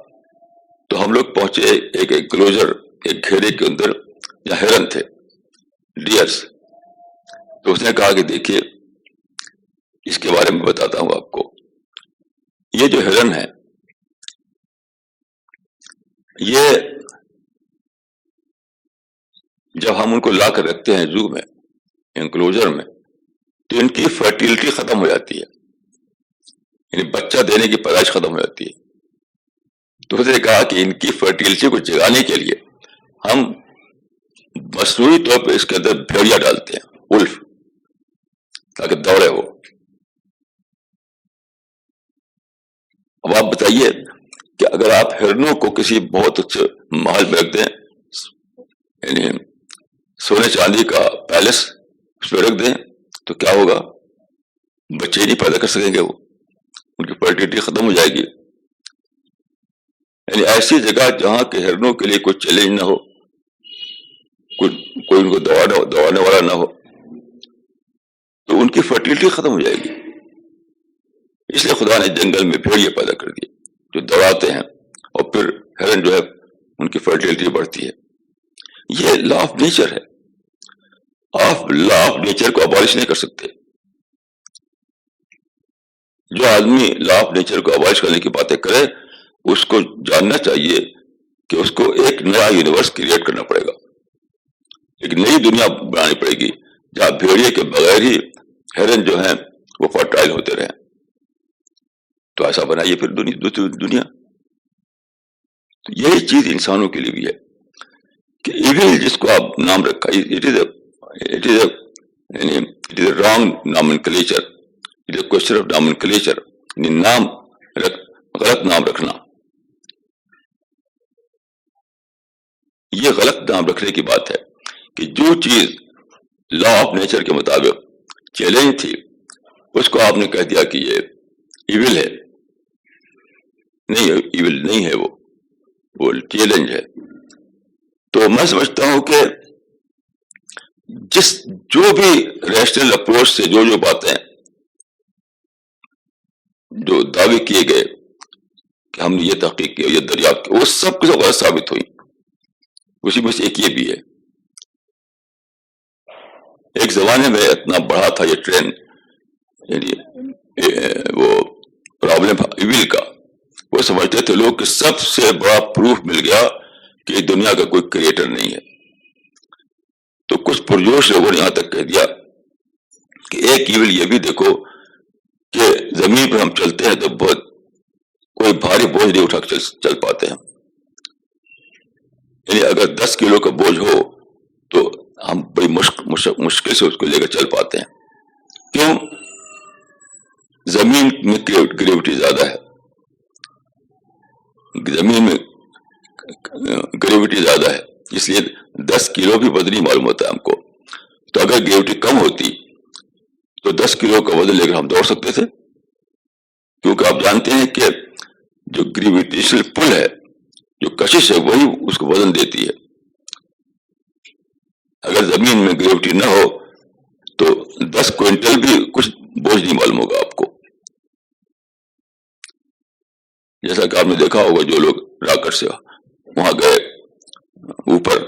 تو ہم لوگ پہنچے ایک انکلوزر، ایک گھیرے کے اندر جہاں ہرن تھے، ڈیئرس. تو اس نے کہا کہ دیکھیے اس کے بارے میں بتاتا ہوں آپ کو. یہ جو ہرن ہے یہ جب ہم ان کو لا کر رکھتے ہیں زو میں، انکلوزر میں، تو ان کی فرٹیلٹی ختم ہو جاتی ہے، یعنی بچہ دینے کی پیدائش ختم ہو جاتی ہے. تو اس نے کہا کہ ان کی فرٹیلٹی کو جگانے کے لیے ہم مصنوعی طور پہ اس کے اندر بھیڑیا ڈالتے ہیں، ولف، تاکہ دوڑے وہ. اب آپ بتائیے کہ اگر آپ ہرنوں کو کسی بہت اچھے محل میں رکھ دیں، یعنی سونے چاندی کا پیلس اس پہ رکھ دیں، تو کیا ہوگا؟ بچے نہیں پیدا کر سکیں گے، وہ ان کی فرٹیلٹی ختم ہو جائے گی. یعنی ایسی جگہ جہاں کے ہرنوں کے لیے کوئی چیلنج نہ ہو، کوئی ان کو دوڑانے والا نہ ہو، تو ان کی فرٹیلٹی ختم ہو جائے گی. اس لیے خدا نے جنگل میں بھیڑیے پیدا کر دیے جو دوڑاتے ہیں، اور پھر ہرن جو ہے ان کی فرٹیلٹی بڑھتی ہے. یہ لا آف نیچر ہے. آپ لا آف نیچر کو ابالش نہیں کر سکتے. جو آدمی لا آف نیچر کو ابالش کرنے کی باتیں کرے، اس کو جاننا چاہیے کہ اس کو ایک نیا یونیورس کریٹ کرنا پڑے گا، ایک نئی دنیا بنانی پڑے گی جہاں بھیڑیے کے بغیر ہی ہرن جو ہیں وہ فرٹائل ہوتے رہیں. تو ایسا بنائیے پھر دنیا. تو یہی چیز انسانوں کے لیے بھی ہے کہ ایول جس کو آپ نام رکھا، it is a wrong nomenclature, it is a question of nomenclature, نام غلط نام رکھنا. یہ غلط نام رکھنے کی بات ہے کہ جو چیز لا آف نیچر کے مطابق چیلنج تھی، اس کو آپ نے کہہ دیا کہ یہ ایول ہے. نہیں، ایول نہیں ہے، وہ چیلنج ہے. تو میں سمجھتا ہوں کہ جو بھی ریشنل اپروچ سے جو باتیں، جو دعوے کیے گئے کہ ہم نے یہ تحقیق کی، یہ دریافت کی، وہ سب کچھ غلط ثابت ہوئی. اسی میں سے ایک یہ بھی ہے. ایک زمانے میں اتنا بڑا تھا یہ ٹرینڈ، یعنی وہ پرابلم ایول کا، وہ سمجھتے تھے لوگ کہ سب سے بڑا پروف مل گیا کہ دنیا کا کوئی کریٹر نہیں ہے. تو کچھ پرجوش لوگوں نے یہاں تک کہہ دیا کہ ایک ایول یہ بھی دیکھو کہ زمین پر ہم چلتے ہیں تو بہت کوئی بھاری بوجھ نہیں اٹھا کے چل پاتے ہیں. یعنی اگر 10 کلو کا بوجھ ہو تو ہم بڑی مشکل سے اس کو لے کر چل پاتے ہیں. کیوں؟ زمین میں گریوٹی زیادہ ہے، زمین میں گریوٹی زیادہ ہے، اس لیے 10 کلو بھی وزن نہیں معلوم ہوتا ہے ہم کو. تو اگر گریوٹی کم ہوتی تو 10 کلو کا وزن لے کر ہم دوڑ سکتے تھے، کیونکہ آپ جانتے ہیں کہ جو گریویٹیشنل پل ہے، جو کشش ہے، وہی اس کو وزن دیتی ہے. اگر زمین میں گریوٹی نہ ہو تو 10 کوئنٹل بھی کچھ بوجھ نہیں معلوم ہوگا آپ کو. جیسا کہ آپ نے دیکھا ہوگا جو لوگ راکٹ سے وہاں گئے اوپر،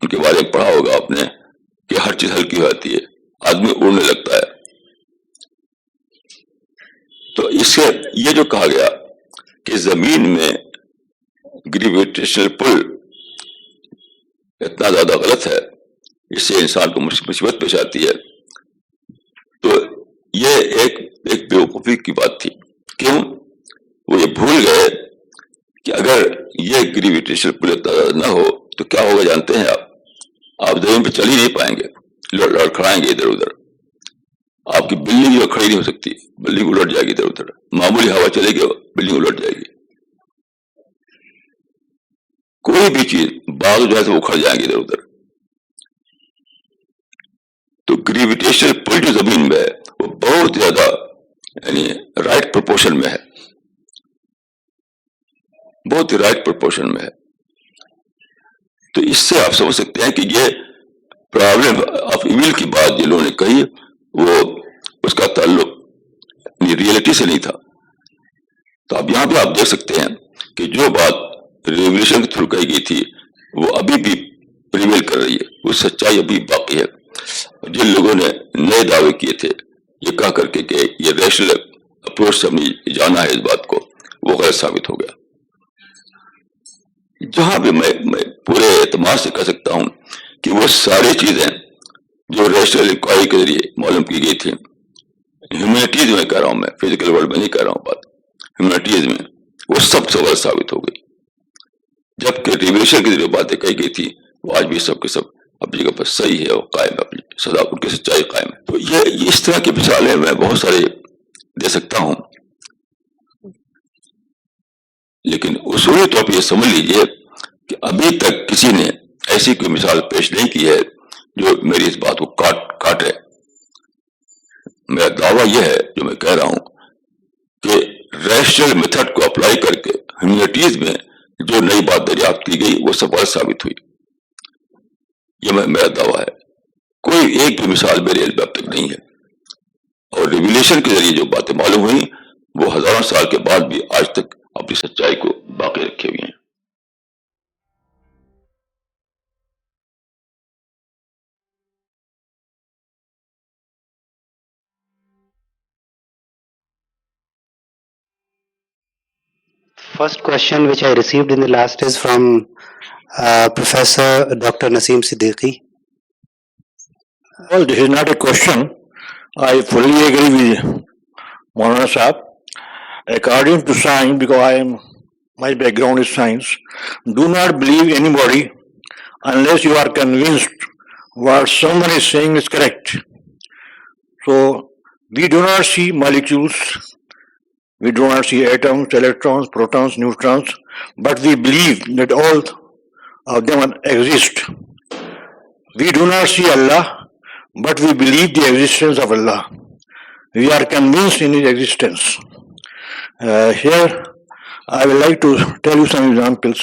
ان کے بارے میں پڑھا ہوگا آپ نے کہ ہر چیز ہلکی ہو جاتی ہے، آدمی اڑنے لگتا ہے. تو اس سے یہ جو کہا گیا کہ زمین میں گریویٹیشنل پل اتنا زیادہ غلط ہے، اس سے انسان کو مصیبت پیش آتی ہے، تو یہ ایک بیوقوفی کی بات تھی. کیوں؟ وہ یہ بھول گئے کہ اگر یہ گریویٹیشنل پل اتنا زیادہ نہ ہو تو کیا ہوگا جانتے ہیں آپ زمین پہ چل ہی نہیں پائیں گے، لڑکھڑائیں گے ادھر ادھر. آپ کی بلڈنگ جو کھڑی نہیں ہو سکتی، بلڈنگ الٹ جائے گی ادھر ادھر. معمولی ہوا چلے گی، بلڈنگ الٹ جائے گی. کوئی بھی چیز، باغ جو ہے تو اکھڑ جائیں گے ادھر ادھر. تو گریویٹیشنل پل جو زمین میں ہے وہ بہت زیادہ یعنی رائٹ پروپورشن میں ہے، بہت ہی رائٹ پروپورشن میں ہے. تو اس سے آپ سمجھ سکتے ہیں کہ یہ پرابلم آف ایول کی بات جن لوگوں نے کہی، وہ اس کا تعلق ریئلٹی سے نہیں تھا. تو اب یہاں پہ آپ دیکھ سکتے ہیں کہ جو بات ریولیوشن کے تھرو کہی گئی تھی وہ ابھی بھی پریویل کر رہی ہے, وہ سچائی ابھی باقی ہے. جن لوگوں نے نئے دعوے کیے تھے یہ کہہ کر کے کہ یہ ریشنل اپروچ سے ہم نے جانا ہے اس بات کو, وہ غلط ثابت ہو گیا. جہاں بھی میں پورے اعتماد سے کہہ سکتا ہوں کہ وہ ساری چیزیں جو ریشنل انکوائری کے ذریعے معلوم کی گئی تھی, ہیومینٹیز میں کہہ رہا ہوں, میں فزیکل ورلڈ میں نہیں کہہ رہا ہوں بات, ہیومینٹیز میں وہ سب سے غلط ثابت ہو گئی. جبکہ ریولیوشن کے ذریعے باتیں کہی گئی تھی وہ آج بھی سب کے سب اپنی جگہ پر صحیح ہے اور قائم ہے, اپنی سزا ان کی سچائی قائم ہے. تو یہ اس طرح کی مثالیں میں بہت سارے دے سکتا ہوں, لیکن اصولی طور پہ یہ سمجھ لیجئے کہ ابھی تک کسی نے ایسی کوئی مثال پیش نہیں کی ہے جو میری اس بات کو کاٹے. میرا دعویٰ یہ ہے جو میں کہہ رہا ہوں کہ ریشنل میتھڈ کو اپلائی کر کے ہیومینٹیز میں جو نئی بات دریافت کی گئی وہ سب غلط ثابت ہوئی. یہ میرا دعویٰ ہے. کوئی ایک بھی مثال میرے علم اب تک نہیں ہے, اور ریولیوشن کے ذریعے جو باتیں معلوم ہوئی وہ ہزاروں سال کے بعد بھی آج تک اپنی سچائی کو باقی رکھے ہوئے ہیں. First question which I received in the last is from Professor Dr. Naseem Siddiqui. Well, this is not a question. I fully agree with Maulana Sahab. According to science, because my background is science, do not believe anybody unless you are convinced what someone is saying is correct. So, we do not see molecules, we do not see atoms, electrons, protons, neutrons, but we believe that all of them exist. We do not see Allah, but we believe the existence of Allah. We are convinced in His existence. Here, I would like to tell you some examples.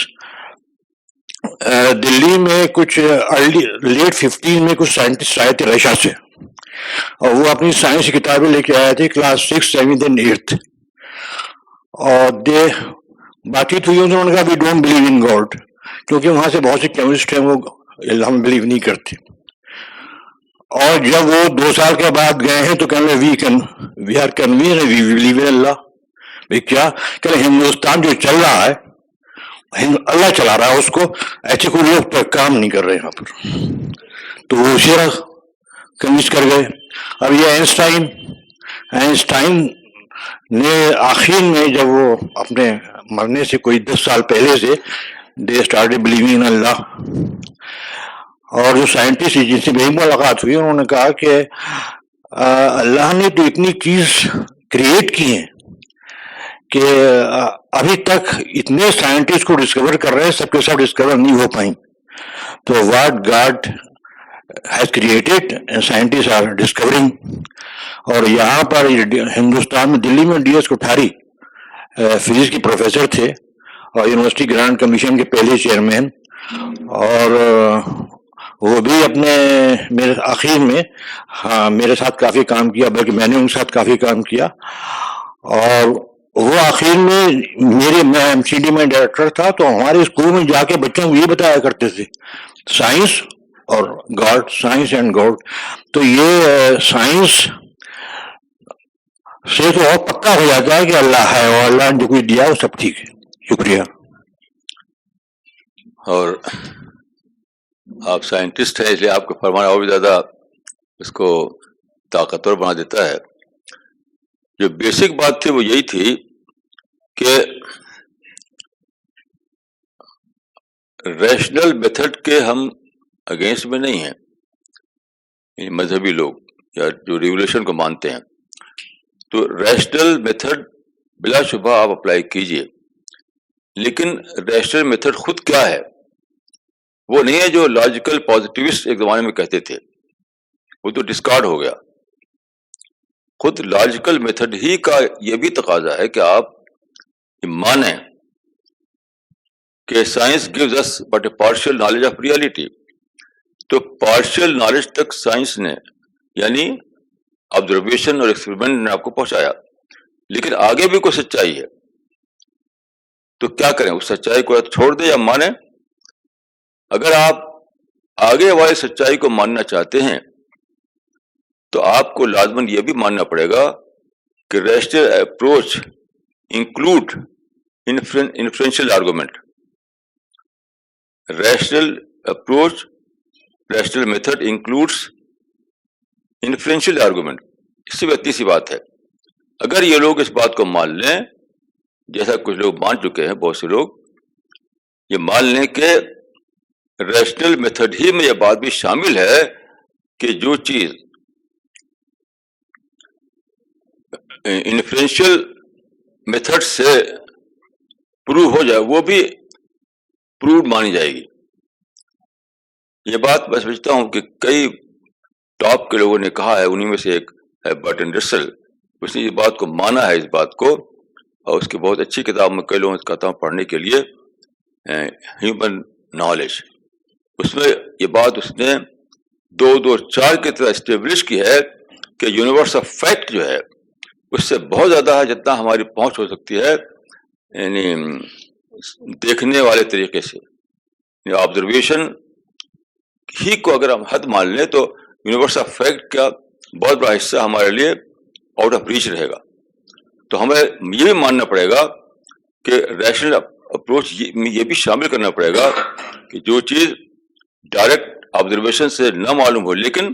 دلی میں کچھ early late 15 میں کچھ scientist آئے تھے Russia سے, اور وہ اپنی سائنس کی کتابیں لے کے آئے تھے کلاس 6, 7 and 8, اور بات چیت ہوئی انہوں نے کہا we don't believe in God, کیونکہ وہاں سے بہت سے کیمسٹ ہیں وہ ہم بلیو نہیں کرتے. اور جب وہ 2 سال کے بعد گئے ہیں تو کہنے we are convince we believe in Allah. بھائی کیا کہ ہندوستان جو چل رہا ہے اللہ چلا رہا ہے اس کو, ایسے کوئی لوگ کام نہیں کر رہے یہاں پر. تو وہ اسی طرح کنوینس کر گئے. اب یہ آئنسٹائن نے آخر میں جب وہ اپنے مرنے سے کوئی 10 سال پہلے سے دے اسٹارٹڈ بلیونگ ان اللہ, اور جو سائنٹسٹ جن سے میری ملاقات ہوئی انہوں نے کہا کہ اللہ نے تو اتنی چیز کریٹ کی ہیں کہ ابھی تک اتنے سائنٹسٹ کو ڈسکور کر رہے ہیں, سب کے سب ڈسکور نہیں ہو پائیں. تو what God has created scientist are discovering. اور یہاں پر ہندوستان میں دلی میں ڈی ایس کوٹھاری فزکس کے پروفیسر تھے اور یونیورسٹی گرانٹ کمیشن کے پہلے چیئرمین, اور وہ بھی اپنے میرے آخر میں میرے ساتھ کافی کام کیا, بلکہ میں نے ان کے ساتھ کافی کام کیا. اور وہ آخر میں میں ایم سی ڈی میں ڈائریکٹر تھا, تو ہمارے اسکول میں جا کے بچوں کو یہ بتایا کرتے تھے سائنس اور گاڈ, سائنس اینڈ گاڈ. تو یہ سائنس سے تو اور پکا ہو جاتا ہے کہ اللہ ہے اور اللہ نے جو کچھ دیا وہ سب ٹھیک ہے. شکریہ. اور آپ سائنٹسٹ ہیں اس لیے آپ کا فرمانا اور بھی زیادہ اس کو طاقتور بنا دیتا ہے. جو بیسک بات تھی وہ یہی تھی کہ ریشنل میتھڈ کے ہم اگینسٹ میں نہیں ہیں, یعنی مذہبی لوگ یا جو ریولیوشن کو مانتے ہیں. تو ریشنل میتھڈ بلا شبہ آپ اپلائی کیجئے, لیکن ریشنل میتھڈ خود کیا ہے وہ نہیں ہے جو لاجیکل پازیٹیوسٹ ایک زمانے میں کہتے تھے, وہ تو ڈسکارڈ ہو گیا. خود لاجیکل میتھڈ ہی کا یہ بھی تقاضا ہے کہ آپ مانیں کہ science gives us but a partial knowledge of reality. تو پارشل نالج تک سائنس نے یعنی آبزرویشن اور ایکسپیریمنٹ نے آپ کو پہنچایا, لیکن آگے بھی کوئی سچائی ہے. تو کیا کریں؟ اس سچائی کو چھوڑ دیں یا مانیں؟ اگر آپ آگے والی سچائی کو ماننا چاہتے ہیں تو آپ کو لازماً یہ بھی ماننا پڑے گا کہ rational approach include inferential argument. Rational approach, rational method includes inferential argument. اس سے بھی سی بات ہے. اگر یہ لوگ اس بات کو مان لیں, جیسا کچھ لوگ مان چکے ہیں, بہت سے لوگ یہ مان لیں کہ ریشنل میتھڈ ہی میں یہ بات بھی شامل ہے کہ جو چیز انفرینشیل میتھڈ سے پروو ہو جائے وہ بھی پرووڈ مانی جائے گی. یہ بات میں سمجھتا ہوں کہ کئی ٹاپ کے لوگوں نے کہا ہے. انہیں میں سے ایک ہے برٹن رسل. اس نے اس بات کو مانا ہے, اس بات کو, اور اس کی بہت اچھی کتاب میں کئی لوگوں نے کہتا ہوں پڑھنے کے لیے, ہیومن نالج. اس میں یہ بات اس نے 2-2-4 کی طرح اسٹیبلش کی ہے کہ یونیورس آف فیکٹ جو ہے اس سے بہت زیادہ ہے جتنا ہماری پہنچ ہو سکتی ہے, یعنی دیکھنے والے طریقے سے. آبزرویشن ہی کو اگر ہم حد مان لیں تو یونیورس آف فیکٹ کا بہت بڑا حصہ ہمارے لیے آؤٹ آف ریچ رہے گا. تو ہمیں یہ بھی ماننا پڑے گا کہ ریشنل اپروچ میں یہ بھی شامل کرنا پڑے گا کہ جو چیز ڈائریکٹ آبزرویشن سے نہ معلوم ہو لیکن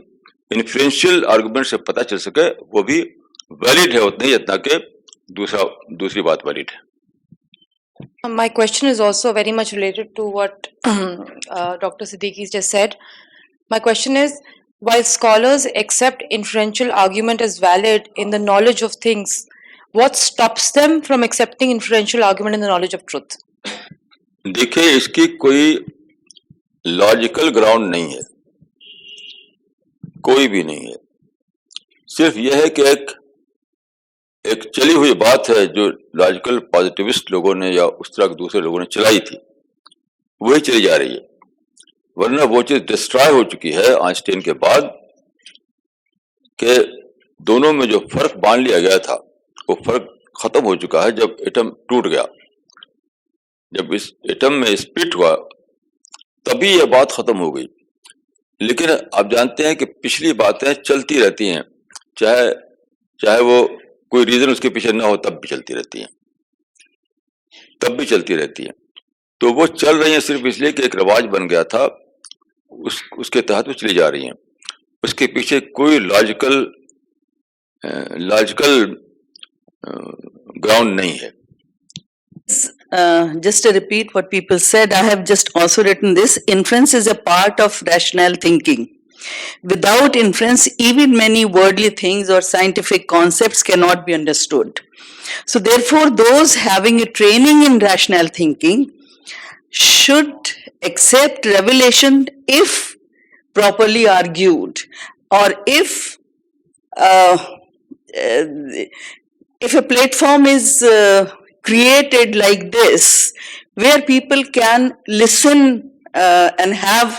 انفرینشیل آرگومنٹ سے پتہ چل سکے وہ بھی ویلڈ ہے اتنا ہی جتنا کہ دوسری بات ویلڈ ہے. My question is also very much related to what Dr. Siddiqui just said. My question is, while scholars accept inferential argument as valid in the knowledge of things, what stops them from accepting inferential argument in the knowledge of truth? دیکھیں, اس کی کوئی logical ground نہیں ہے, کوئی بھی نہیں ہے. صرف یہ ہے کہ ایک چلی ہوئی بات ہے جو لاجیکل پازیٹیوسٹ لوگوں نے یا اس طرح کے دوسرے لوگوں نے چلائی تھی, وہی چلی جا رہی ہے. ورنہ وہ چیز ڈسٹرائے ہو چکی ہے آئنسٹین کے بعد, کہ دونوں میں جو فرق باندھ لیا گیا تھا وہ فرق ختم ہو چکا ہے جب ایٹم ٹوٹ گیا. جب اس ایٹم میں اسپلٹ ہوا تبھی یہ بات ختم ہو گئی. لیکن آپ جانتے ہیں کہ پچھلی باتیں چلتی رہتی ہیں, چاہے وہ کوئی ریزن اس کے پیچھے نہ ہو تب بھی چلتی رہتی ہیں. تو وہ چل رہی ہیں صرف اس لیے کہ ایک رواج بن گیا تھا, اس کے تحت وہ چلی جا رہی ہیں. اس کے پیچھے کوئی لاجیکل گراؤنڈ نہیں ہے. Just to repeat what people said, I have just also written this. Inference is a part of rational thinking. Without inference, even many worldly things or scientific concepts cannot be understood. So therefore, those having a training in rational thinking should accept revelation if properly argued, or if a platform is created like this, where people can listen and have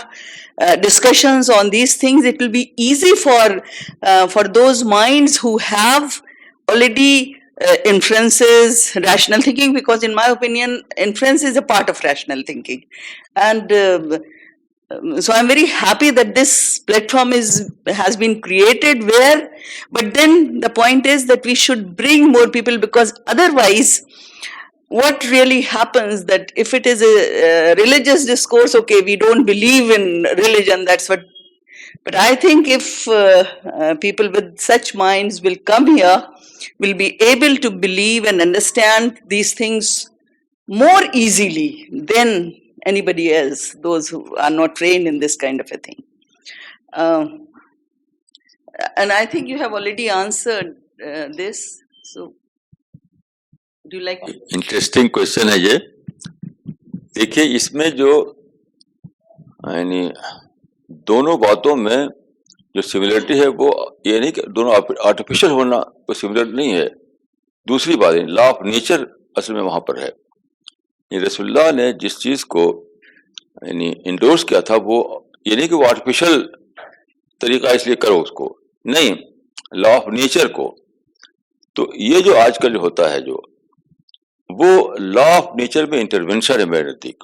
discussions on these things, it will be easy for those minds who have already inferences, rational thinking, because in my opinion, inference is a part of rational thinking. And so I'm very happy that this platform has been created but then the point is that we should bring more people, because otherwise what really happens that if it is a religious discourse, okay, we don't believe in religion, that's what. But I think if people with such minds will come here, will be able to believe and understand these things more easily than anybody else, those who are not trained in this kind of a thing. And I think you have already answered this. So, do you like to? Interesting question ہے یہ. دیکھیے, اس میں جو یعنی دونوں باتوں میں جو سملرٹی ہے وہ یہ نہیں کہ دونوں آرٹیفیشل ہونا کوئی سملر نہیں ہے. دوسری بات ہے لا آف نیچر اصل میں وہاں پر ہے. رسول اللہ نے جس چیز کو یعنی انڈورس کیا تھا وہ یہ نہیں کہ وہ آرٹیفیشل طریقہ اس لیے کرو اس کو, نہیں, لا آف نیچر کو. تو یہ جو آج کل جو ہوتا ہے جو وہ لا آف نیچر میں انٹرونشن ہے میرے نزدیک.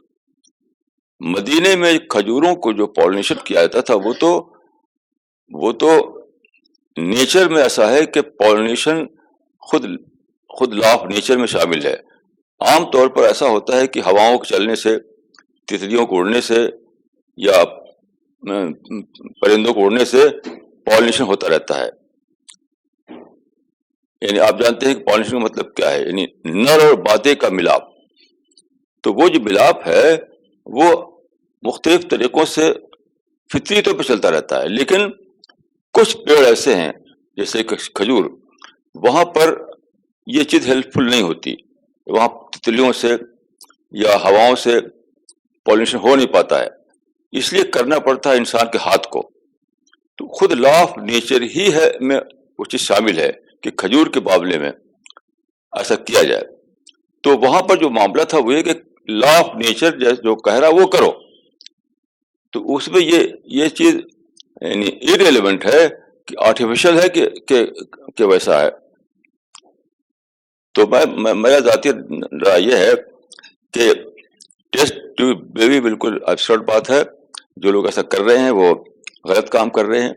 مدینے میں کھجوروں کو جو پالینیشن کیا جاتا تھا وہ تو نیچر میں ایسا ہے کہ پالینیشن خود لا آف نیچر میں شامل ہے. عام طور پر ایسا ہوتا ہے کہ ہواؤں کے چلنے سے، تتلیوں کو اڑنے سے یا پرندوں کو اڑنے سے پالینیشن ہوتا رہتا ہے. یعنی آپ جانتے ہیں کہ پالینیشن کا مطلب کیا ہے، یعنی نر اور مادے کا ملاپ. تو وہ جو ملاپ ہے وہ مختلف طریقوں سے فطری طور پہ چلتا رہتا ہے. لیکن کچھ پیڑ ایسے ہیں جیسے کہ کھجور، وہاں پر یہ چیز ہیلپ فل نہیں ہوتی. وہاں تتلیوں سے یا ہواؤں سے پالینیشن ہو نہیں پاتا ہے، اس لیے کرنا پڑتا ہے انسان کے ہاتھ کو. تو خود لا آف نیچر ہی ہے میں وہ چیز شامل ہے کہ کھجور کے معاملے میں ایسا کیا جائے. تو وہاں پر جو معاملہ تھا وہ یہ کہ لا آف نیچر جو کہہ رہا وہ کرو. تو اس میں یہ چیز یعنی irrelevant ہے کہ آرٹیفیشل ہے کہ ویسا ہے. تو میرا ذاتی رائے یہ ہے کہ ٹیسٹ ٹو بیبی بالکل ابسرڈ بات ہے. جو لوگ ایسا کر رہے ہیں وہ غلط کام کر رہے ہیں،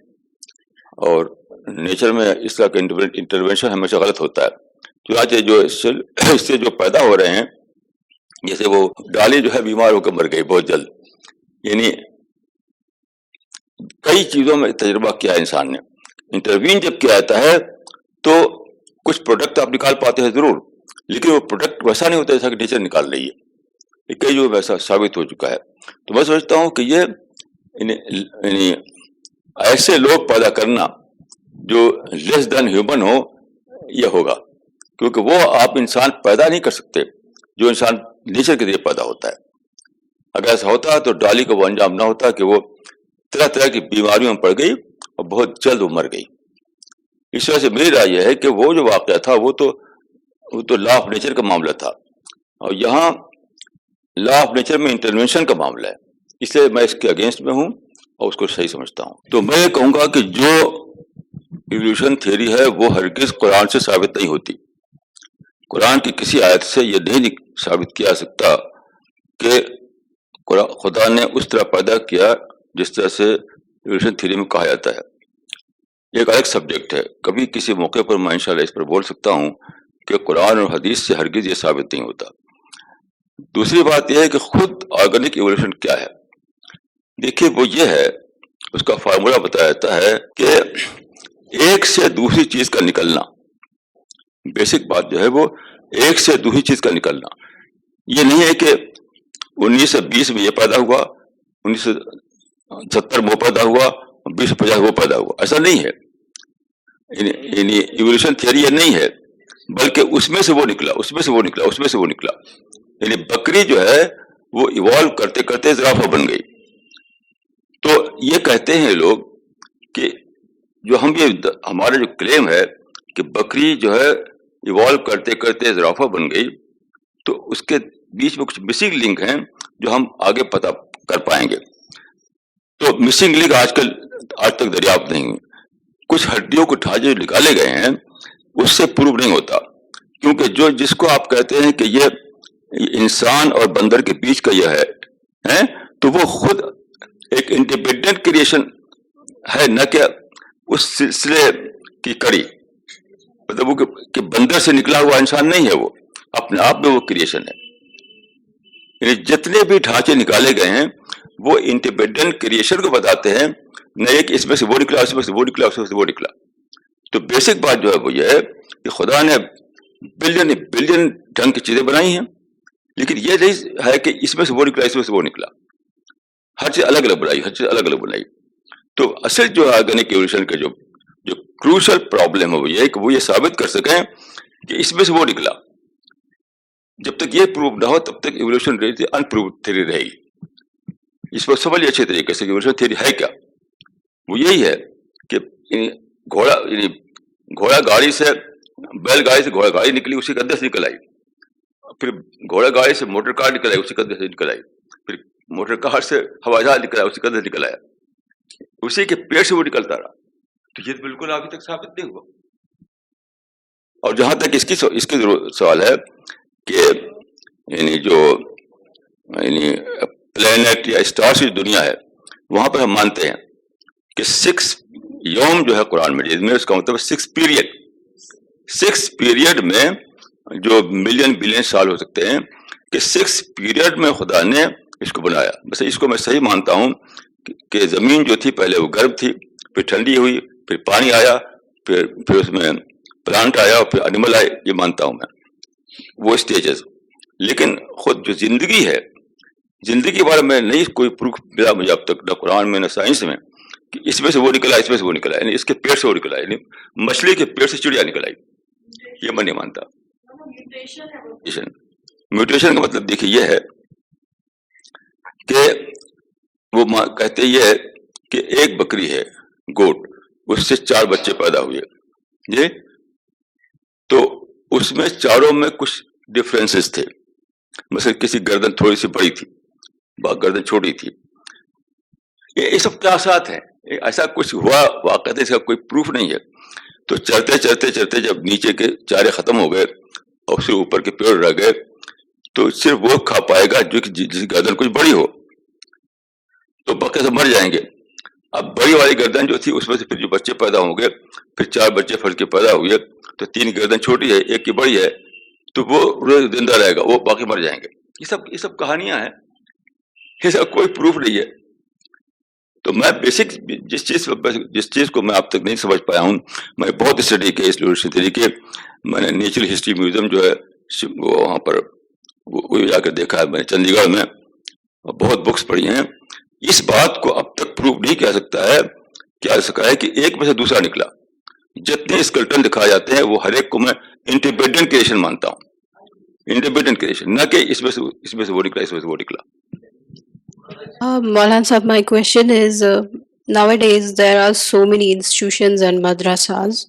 اور نیچر میں اس طرح کا انٹرونشن ہمیشہ غلط ہوتا ہے. چنانچہ جو اس سے جو پیدا ہو رہے ہیں، جیسے وہ ڈالی جو ہے بیمار ہو کر مر گئی بہت جلد. یعنی کئی چیزوں میں تجربہ کیا ہے انسان نے. انٹروین جب کیا جاتا ہے تو کچھ پروڈکٹ آپ نکال پاتے ہیں ضرور، لیکن وہ پروڈکٹ ویسا نہیں ہوتا جیسا کہ نیچر نکال رہی ہے. کئی جو ویسا ثابت ہو چکا ہے. تو میں سمجھتا ہوں کہ یہ یعنی ایسے لوگ پیدا کرنا جو لیس دین ہیومن ہو، یہ ہوگا. کیونکہ وہ آپ انسان پیدا نہیں کر سکتے جو انسان نیچر کے ذریعے پیدا ہوتا ہے. اگر ایسا ہوتا تو ڈالی کا وہ انجام نہ ہوتا کہ وہ طرح طرح کی بیماریوں میں پڑ گئی اور بہت جلد وہ مر گئی. اس وجہ سے میری رائے یہ ہے کہ وہ جو واقعہ تھا وہ تو لا آف نیچر کا معاملہ تھا، اور یہاں لا آف نیچر میں انٹرونشن کا معاملہ ہے. اس لیے میں اس کے اگینسٹ میں ہوں اور اس کو صحیح سمجھتا ہوں. تو میں یہ کہوں گا کہ جو ایولیوشن تھیوری ہے وہ ہرگز قرآن سے ثابت نہیں ہوتی. قرآن کی کسی آیت سے یہ نہیں ثابت کیا سکتا کہ خدا نے اس طرح پیدا کیا جس طرح سے ایولیوشن تھیوری میں کہا جاتا ہے. ایک الگ سبجیکٹ ہے، کبھی کسی موقع پر میں انشاءاللہ اس پر بول سکتا ہوں کہ قرآن اور حدیث سے ہرگز یہ ثابت نہیں ہوتا. دوسری بات یہ ہے کہ خود آرگینک ایولیوشن کیا ہے. دیکھیے وہ یہ ہے، اس کا فارمولا بتایا جاتا ہے کہ ایک سے دوسری چیز کا نکلنا. بیسک بات جو ہے وہ ایک سے دوسری چیز کا نکلنا. یہ نہیں ہے کہ 1920 میں یہ پیدا ہوا، 1970 میں وہ پیدا ہوا، 2050 وہ پیدا ہوا. ایسا نہیں ہے. یعنی ایولیوشن تھیوری یہ نہیں ہے، بلکہ اس میں سے وہ نکلا، اس میں سے وہ نکلا، اس میں سے وہ نکلا. یعنی بکری جو ہے وہ ایوالو کرتے کرتے زرافہ بن گئی. تو یہ کہتے ہیں لوگ کہ جو ہمارا جو کلیم ہے کہ بکری جو ہے ایوالو کرتے کرتے زرافہ بن گئی، تو اس کے بیچ میں کچھ مسنگ لنک ہیں جو ہم آگے پتہ کر پائیں گے. تو مسنگ لنک آج تک دریافت نہیں ہوئی. کچھ ہڈیوں کو ڈھانچے جو نکالے گئے ہیں اس سے پروو نہیں ہوتا، کیونکہ جس کو آپ کہتے ہیں کہ یہ انسان اور بندر کے بیچ کا یہ ہے تو وہ خود ایک انڈیپینڈنٹ کریشن ہے، نہ کہ اس سلسلے کی کڑی. مطلب وہ کہ بندر سے نکلا ہوا انسان نہیں ہے، وہ اپنے آپ میں وہ کریشن ہے. یعنی جتنے بھی ڈھانچے نکالے گئے ہیں وہ انڈیپینڈنٹ کریشن کو بتاتے ہیں، نہ یہ کہ اس میں سے وہ نکلا، اس میں سے وہ نکلا، اس میں سے وہ نکلا. تو بیسک بات جو ہے وہ یہ ہے کہ خدا نے بلین ڈھنگ کی چیزیں بنائی ہیں، لیکن یہ نہیں ہے کہ اس میں سے وہ نکلا، اس میں سے وہ نکلا. ہر چیز الگ الگ بنائی، ہر چیز الگ الگ بنائی. تو اصل جو آرگینک ایولیوشن کا جو کروشل پرابلم ہے وہ یہ ہے کہ وہ یہ ثابت کر سکیں کہ اس میں سے وہ نکلا. جب تک یہ پروو نہ ہو تب تک ایولیوشن ان پروو تھیوری رہے گی. اس پر سمجھیے اچھے طریقے سے کہ ایولیوشن تھیوری ہے کیا. وہ یہی ہے کہ گھوڑا گاڑی سے بیل گاڑی سے گھوڑا گاڑی نکلی، اسی کے اندر سے نکل آئی. پھر گھوڑا گاڑی سے موٹر کار نکل آئی، اسی کے اندر سے نکل آئی. پھر موٹر کار سے ہوائی جہاز نکل آیا، اسی کے اندر نکل آیا. اسی کے پیٹ سے وہ نکلتا رہا. تو یہ بالکل ابھی تک ثابت نہیں ہوا. اور جہاں تک اس کی سوال ہے کہ یعنی جو یعنی پلانٹ یا اسٹارس کی دنیا ہے وہاں پر ہم مانتے ہیں کہ 6 یوم جو ہے قرآن مجید میں، اس کا مطلب 6 پیریڈ میں جو ملین بلین سال ہو سکتے ہیں، کہ 6 پیریڈ میں خدا نے اس کو بنایا. بس اس کو میں صحیح مانتا ہوں کہ زمین جو تھی پہلے وہ گرم تھی، پھر ٹھنڈی ہوئی، پھر پانی آیا، پھر اس میں پلانٹ آیا، اور پھر اینیمل آئے. یہ مانتا ہوں میں وہ اسٹیجز. لیکن خود جو زندگی ہے، زندگی کے بارے میں نہیں کوئی پروف ملا مجھے اب تک، نہ قرآن میں نہ سائنس میں، کہ اس میں سے وہ نکلا، اس میں سے وہ نکلا، یعنی اس کے پیٹ سے وہ نکلا، یعنی مچھلی کے پیٹ سے چڑیا نکل آئی. یہ میں نہیں مانتا. میوٹیشن کا مطلب دیکھیے یہ ہے کہ وہ کہتے یہ ہے کہ ایک بکری ہے گوٹ، اس سے 4 بچے پیدا ہوئے جی، تو اس میں چاروں میں کچھ ڈفرینسز تھے. مثلا کسی گردن تھوڑی سی بڑی تھی، گردن چھوٹی تھی. یہ سب قیاسات ہیں، ایسا کچھ ہوا واقعہ اس کا کوئی پروف نہیں ہے. تو چلتے چلتے چلتے جب نیچے کے چارے ختم ہو گئے اور پھر اوپر کے پیڑ رہ گئے، تو صرف وہ کھا پائے گا جو کہ جس کی گردن کچھ بڑی ہو، تو باقی سب مر جائیں گے. اب بڑی والی گردن جو تھی اس میں سے پھر جو بچے پیدا ہوں گے، پھر 4 بچے پھل کے پیدا ہوئے، تو 3 گردن چھوٹی ہے، ایک کی بڑی ہے، تو وہ زندہ رہے گا، وہ باقی مر جائیں گے. یہ سب کہانیاں ہیں، یہ سب کوئی پروف نہیں ہے. تو میں بیسک جس چیز کو میں اب تک نہیں سمجھ پایا ہوں، میں بہت اسٹڈی کی اس طریقے، میں نے نیچرل ہسٹری میوزیم جو ہے وہ وہاں پر وہ جا کر دیکھا ہے، میں نے چنڈی گڑھ میں بہت بکس پڑھی ہیں. اس بات کو اب تک پروف نہیں کہہ سکا ہے کہ ایک میں سے دوسرا نکلا. جتنے اسکلٹن دکھائے جاتے ہیں وہ ہر ایک کو میں انڈیپینڈنٹ کریشن مانتا ہوں، انڈیپینڈنٹ کریشن، نہ کہ اس میں سے وہ نکلا، اس میں سے وہ نکلا. Maulana Sahab, my question is, nowadays there are so many institutions and madrasas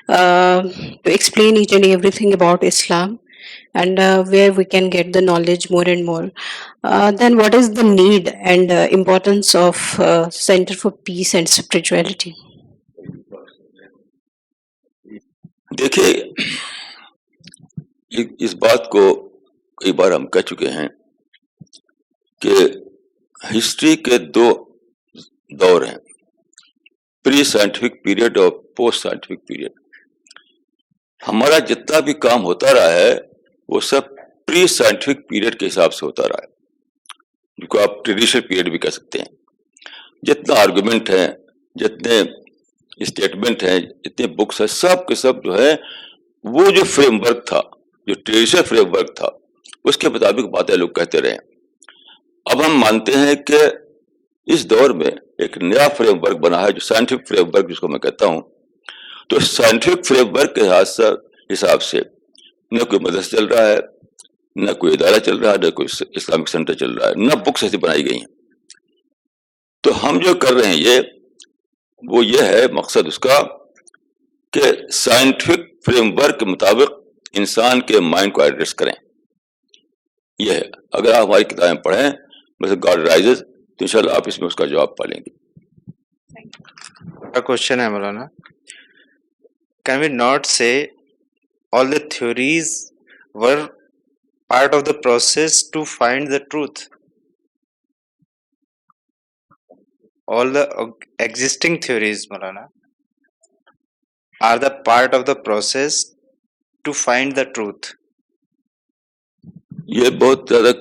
to explain each and everything about Islam, and where we can get the knowledge more and more. Then what is the need and importance of Center for Peace and Spirituality? دیکھیے اس بات کو کئی بار ہم کہہ چکے ہیں کہ history کے 2 دور ہیں، پری سائنٹیفک پیریڈ اور پوسٹ سائنٹیفک پیریڈ. ہمارا جتنا بھی کام ہوتا رہا ہے وہ سب پری سائنٹیفک پیریڈ کے حساب سے ہوتا رہا ہے، جس کو آپ ٹریڈیشنل پیریڈ بھی کہہ سکتے ہیں. جتنا آرگومنٹ ہیں، جتنے اسٹیٹمنٹ ہیں، جتنے بکس ہیں، سب کے سب جو ہے وہ جو فریم ورک تھا، جو ٹریڈیشنل فریم ورک تھا، اس کے مطابق باتیں لوگ کہتے رہے. اب ہم مانتے ہیں کہ اس دور میں ایک نیا فریم ورک بنا ہے، جو سائنٹیفک فریم ورک جس کو میں کہتا ہوں. تو سائنٹیفک فریم ورک کے حساب سے نہ کوئی مدرسہ چل رہا ہے، نہ کوئی ادارہ چل رہا ہے، نہ کوئی اسلامک سینٹر چل رہا ہے، نہ بکس ایسی بنائی گئی ہیں. تو ہم جو کر رہے ہیں وہ یہ ہے مقصد اس کا کہ سائنٹیفک فریم ورک کے مطابق انسان کے مائنڈ کو ایڈریس کریں. یہ ہے، اگر آپ ہماری کتابیں پڑھیں مثلا گاڈ رائزز، تو انشاءاللہ آپ اس میں اس کا جواب پا لیں گے. کوشچن ہے مولانا، can we not say all the theories were part of the process to find the truth? All the existing theories, Maulana, are the part of the process to find the truth. یہ بہت زیادہ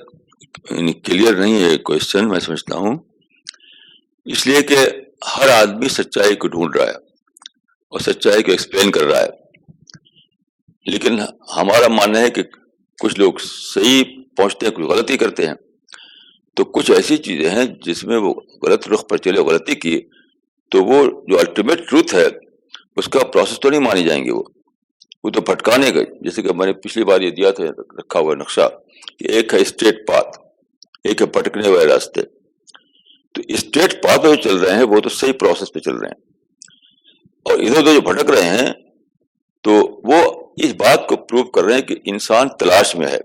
clear نہیں ہے question, میں سمجھتا ہوں، اس لیے کہ ہر آدمی سچائی کو ڈھونڈ رہا ہے اور سچائی کو ایکسپلین کر رہا ہے. لیکن ہمارا ماننا ہے کہ کچھ لوگ صحیح پہنچتے ہیں، کچھ غلطی کرتے ہیں. تو کچھ ایسی چیزیں ہیں جس میں وہ غلط رخ پر چلے، غلطی کی، تو وہ جو الٹیمیٹ ٹروتھ ہے اس کا پروسیس تو نہیں مانی جائیں گے. وہ تو بھٹکانے گئے. جیسے کہ میں نے پچھلی بار یہ دیا تھا رکھا ہوا نقشہ کہ ایک ہے اسٹریٹ پاتھ، ایک ہے بھٹکنے والے راستے. تو اسٹریٹ پاتھ پہ جو چل رہے ہیں وہ تو صحیح پروسیس پہ چل رہے ہیں، اور ادھر ادھر جو بھٹک رہے ہیں تو وہ اس بات کو پروو کر رہے ہیں کہ انسان تلاش میں ہے.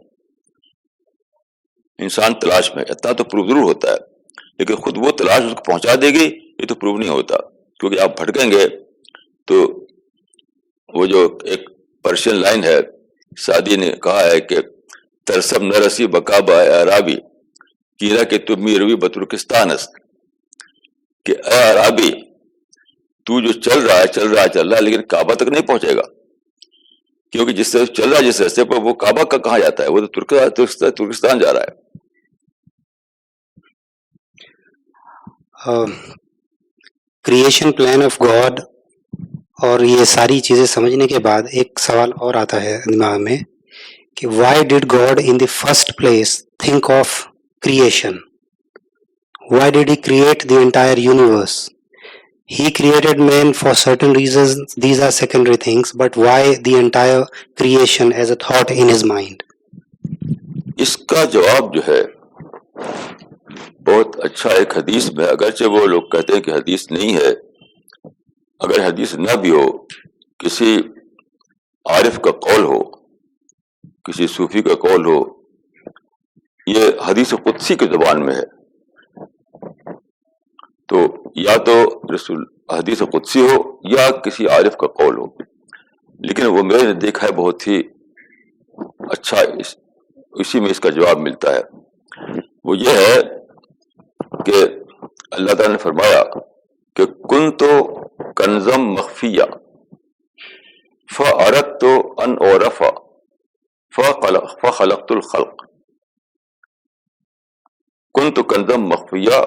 انسان تلاش میں، اتنا تو پروو ضرور ہوتا ہے، لیکن خود وہ تلاش اس کو پہنچا دے گی یہ تو پروو نہیں ہوتا. کیونکہ آپ بھٹکیں گے تو وہ جو ایک پرشین لائن ہے، سعدی نے کہا ہے کہ ترسم نرسی بکابہ عرابی کیرا کہ تم میروی بترکستان است، کہ اے عرابی تو جو چل رہا ہے لیکن کعبہ تک نہیں پہنچے گا، کیونکہ جس سے چل رہا ہے جس راستے پر وہ کعبہ کا کہاں جاتا ہے، وہ تو ترکستان جا رہا ہے. کریشن پلان آف گاڈ اور یہ ساری چیزیں سمجھنے کے بعد ایک سوال اور آتا ہے دماغ میں کہ why did God in the first place think of creation? Why did he create the entire universe? He created man for certain reasons, these are secondary things, but why the entire creation as a thought in his mind? اس کا جواب جو ہے بہت اچھا ایک حدیث میں، اگرچہ وہ لوگ کہتے ہیں کہ حدیث نہیں ہے، اگر حدیث نہ بھی ہو، کسی عارف کا قول ہو، کسی صوفی کا قول ہو، یہ حدیث قدسی کی زبان میں ہے. تو یا تو رسول حدیث قدسی ہو یا کسی عارف کا قول ہو، لیکن وہ میں نے دیکھا ہے بہت ہی اچھا اسی میں اس کا جواب ملتا ہے. وہ یہ ہے کہ اللہ تعالیٰ نے فرمایا کہ کنت کنزم مخفیہ فاردت ان اعرف فخلقت الخلق. کنت کنزم مخفیہ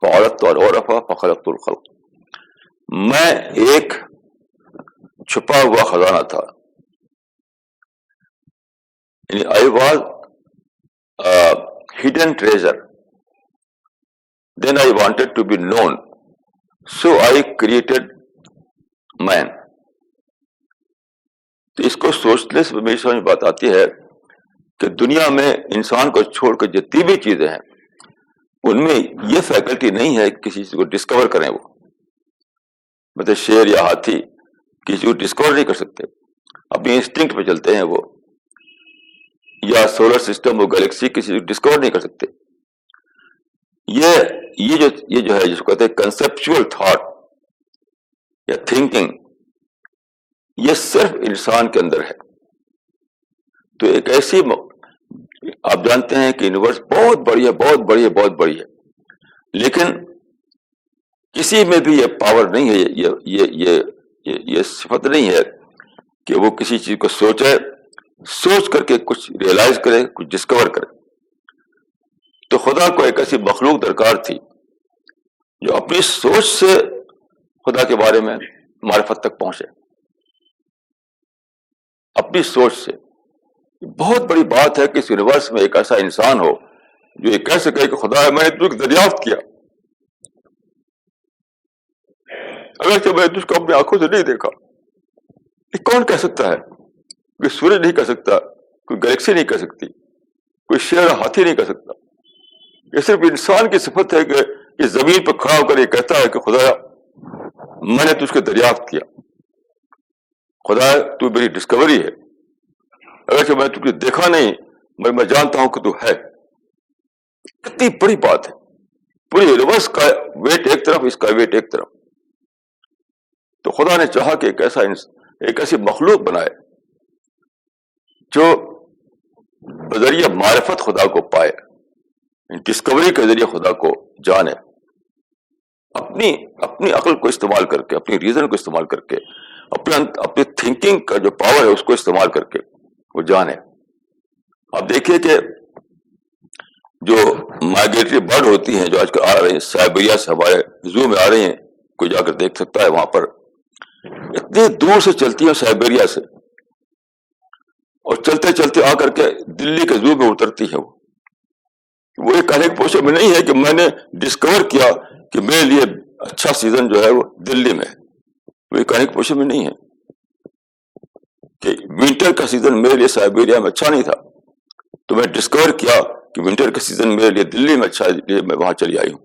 فاردت ان اعرف فخلقت الخلق. میں ایک چھپا ہوا خزانہ تھا، یعنی I was a hidden treasure. Then I wanted to be known, so I created man. تو اس کو سوچنے سے میری سمجھ بات آتی ہے کہ دنیا میں انسان کو چھوڑ کر جتنی بھی چیزیں ہیں ان میں یہ فیکلٹی نہیں ہے کہ کسی چیز کو ڈسکور کریں. وہ مطلب شیر یا ہاتھی کسی کو ڈسکور نہیں کر سکتے، اپنی انسٹنکٹ پہ چلتے ہیں وہ، یا سولر سسٹم اور گلیکسی کسی کو ڈسکور نہیں کر سکتے. یہ جو ہے جس کو کہتے ہیں کنسپچول تھاٹ یا تھنکنگ، یہ صرف انسان کے اندر ہے. تو ایک ایسی آپ جانتے ہیں کہ یونیورس بہت بڑی ہے، بہت بڑی ہے، بہت بڑی ہے، لیکن کسی میں بھی یہ پاور نہیں ہے، یہ صفت نہیں ہے کہ وہ کسی چیز کو سوچ کر کے کچھ ریئلائز کرے، کچھ ڈسکور کرے. تو خدا کو ایک ایسی مخلوق درکار تھی جو اپنی سوچ سے خدا کے بارے میں معرفت تک پہنچے، اپنی سوچ سے. بہت بڑی بات ہے کہ اس یونیورس میں ایک ایسا انسان ہو جو یہ کہہ سکے کہ خدا ہے میں نے تجھ کو دریافت کیا، اگرچہ میں نے تجھ کو اپنی آنکھوں سے نہیں دیکھا. یہ کون کہہ سکتا ہے؟ کوئی سورج نہیں کہہ سکتا، کوئی گلیکسی نہیں کہہ سکتی، کوئی شیر ہاتھی نہیں کہہ سکتا. یہ صرف انسان کی صفت ہے کہ یہ زمین پر کھڑا ہو کر یہ کہتا ہے کہ خدا میں نے تجھ کو دریافت کیا، خدا تو میری ڈسکوری ہے، اگرچہ میں تجھ کو دیکھا نہیں میں جانتا ہوں کہ تو ہے. کتنی بڑی بات ہے. پوری یونیورس کا ویٹ ایک طرف، اس کا ویٹ ایک طرف. تو خدا نے چاہا کہ ایک ایسی مخلوق بنائے جو بذریعہ معرفت خدا کو پائے، ڈسکوری کے ذریعے خدا کو جانے، اپنی عقل کو استعمال کر کے، اپنی ریزن کو استعمال کر کے، اپنی تھنکنگ کا جو پاور ہے اس کو استعمال کر کے وہ جانے. آپ دیکھیے کہ جو مائگریٹری برڈ ہوتی ہیں جو آج کل آ رہی ہیں سائبیریا سے، ہمارے زو میں آ رہی ہیں، کوئی جا کر دیکھ سکتا ہے، وہاں پر اتنی دور سے چلتی ہیں سائبیریا سے، اور چلتے چلتے آ کر کے دلی کے زو میں اترتی ہے. وہ یہ کہنے کی کوشش میں نہیں ہے کہ میں نے ڈسکور کیا کہ میرے لیے اچھا سیزن جو ہے وہ دلی میں ہے. وہ یہ کہنے کی کوشش میں نہیں ہے کہ ونٹر کا سیزن میرے لیے سائبیریا میں اچھا نہیں تھا، تو میں ڈسکور کیا کہ ونٹر کا سیزن میرے لیے دلی میں اچھا ہے، میں وہاں چلی آئی ہوں.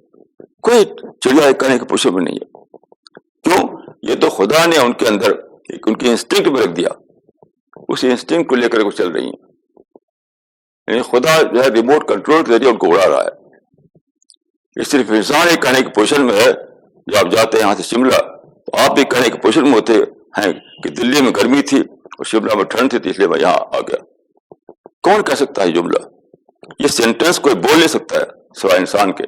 کوئی چڑیا کہنے کی کوشش میں نہیں ہے. کیوں؟ یہ تو خدا نے ان کے اندر ان کی انسٹنکٹ میں رکھ دیا، اس انسٹنکٹ کو لے کر وہ چل رہی ہیں. یعنی خدا جو ہے ریموٹ کنٹرول کے ذریعے ان کو اڑا رہا ہے. یہ صرف انسان ایک کہنے کی پوزیشن میں ہے. جب آپ جاتے ہیں یہاں سے شملہ تو آپ بھی کہنے کی پوزیشن میں ہوتے ہیں کہ دلی میں گرمی تھی اور شملہ میں ٹھنڈ تھی، تو اس لیے میں یہاں آ گیا. کون کہہ سکتا ہے جملہ؟ یہ سینٹینس کوئی بول نہیں سکتا ہے سوائے انسان کے.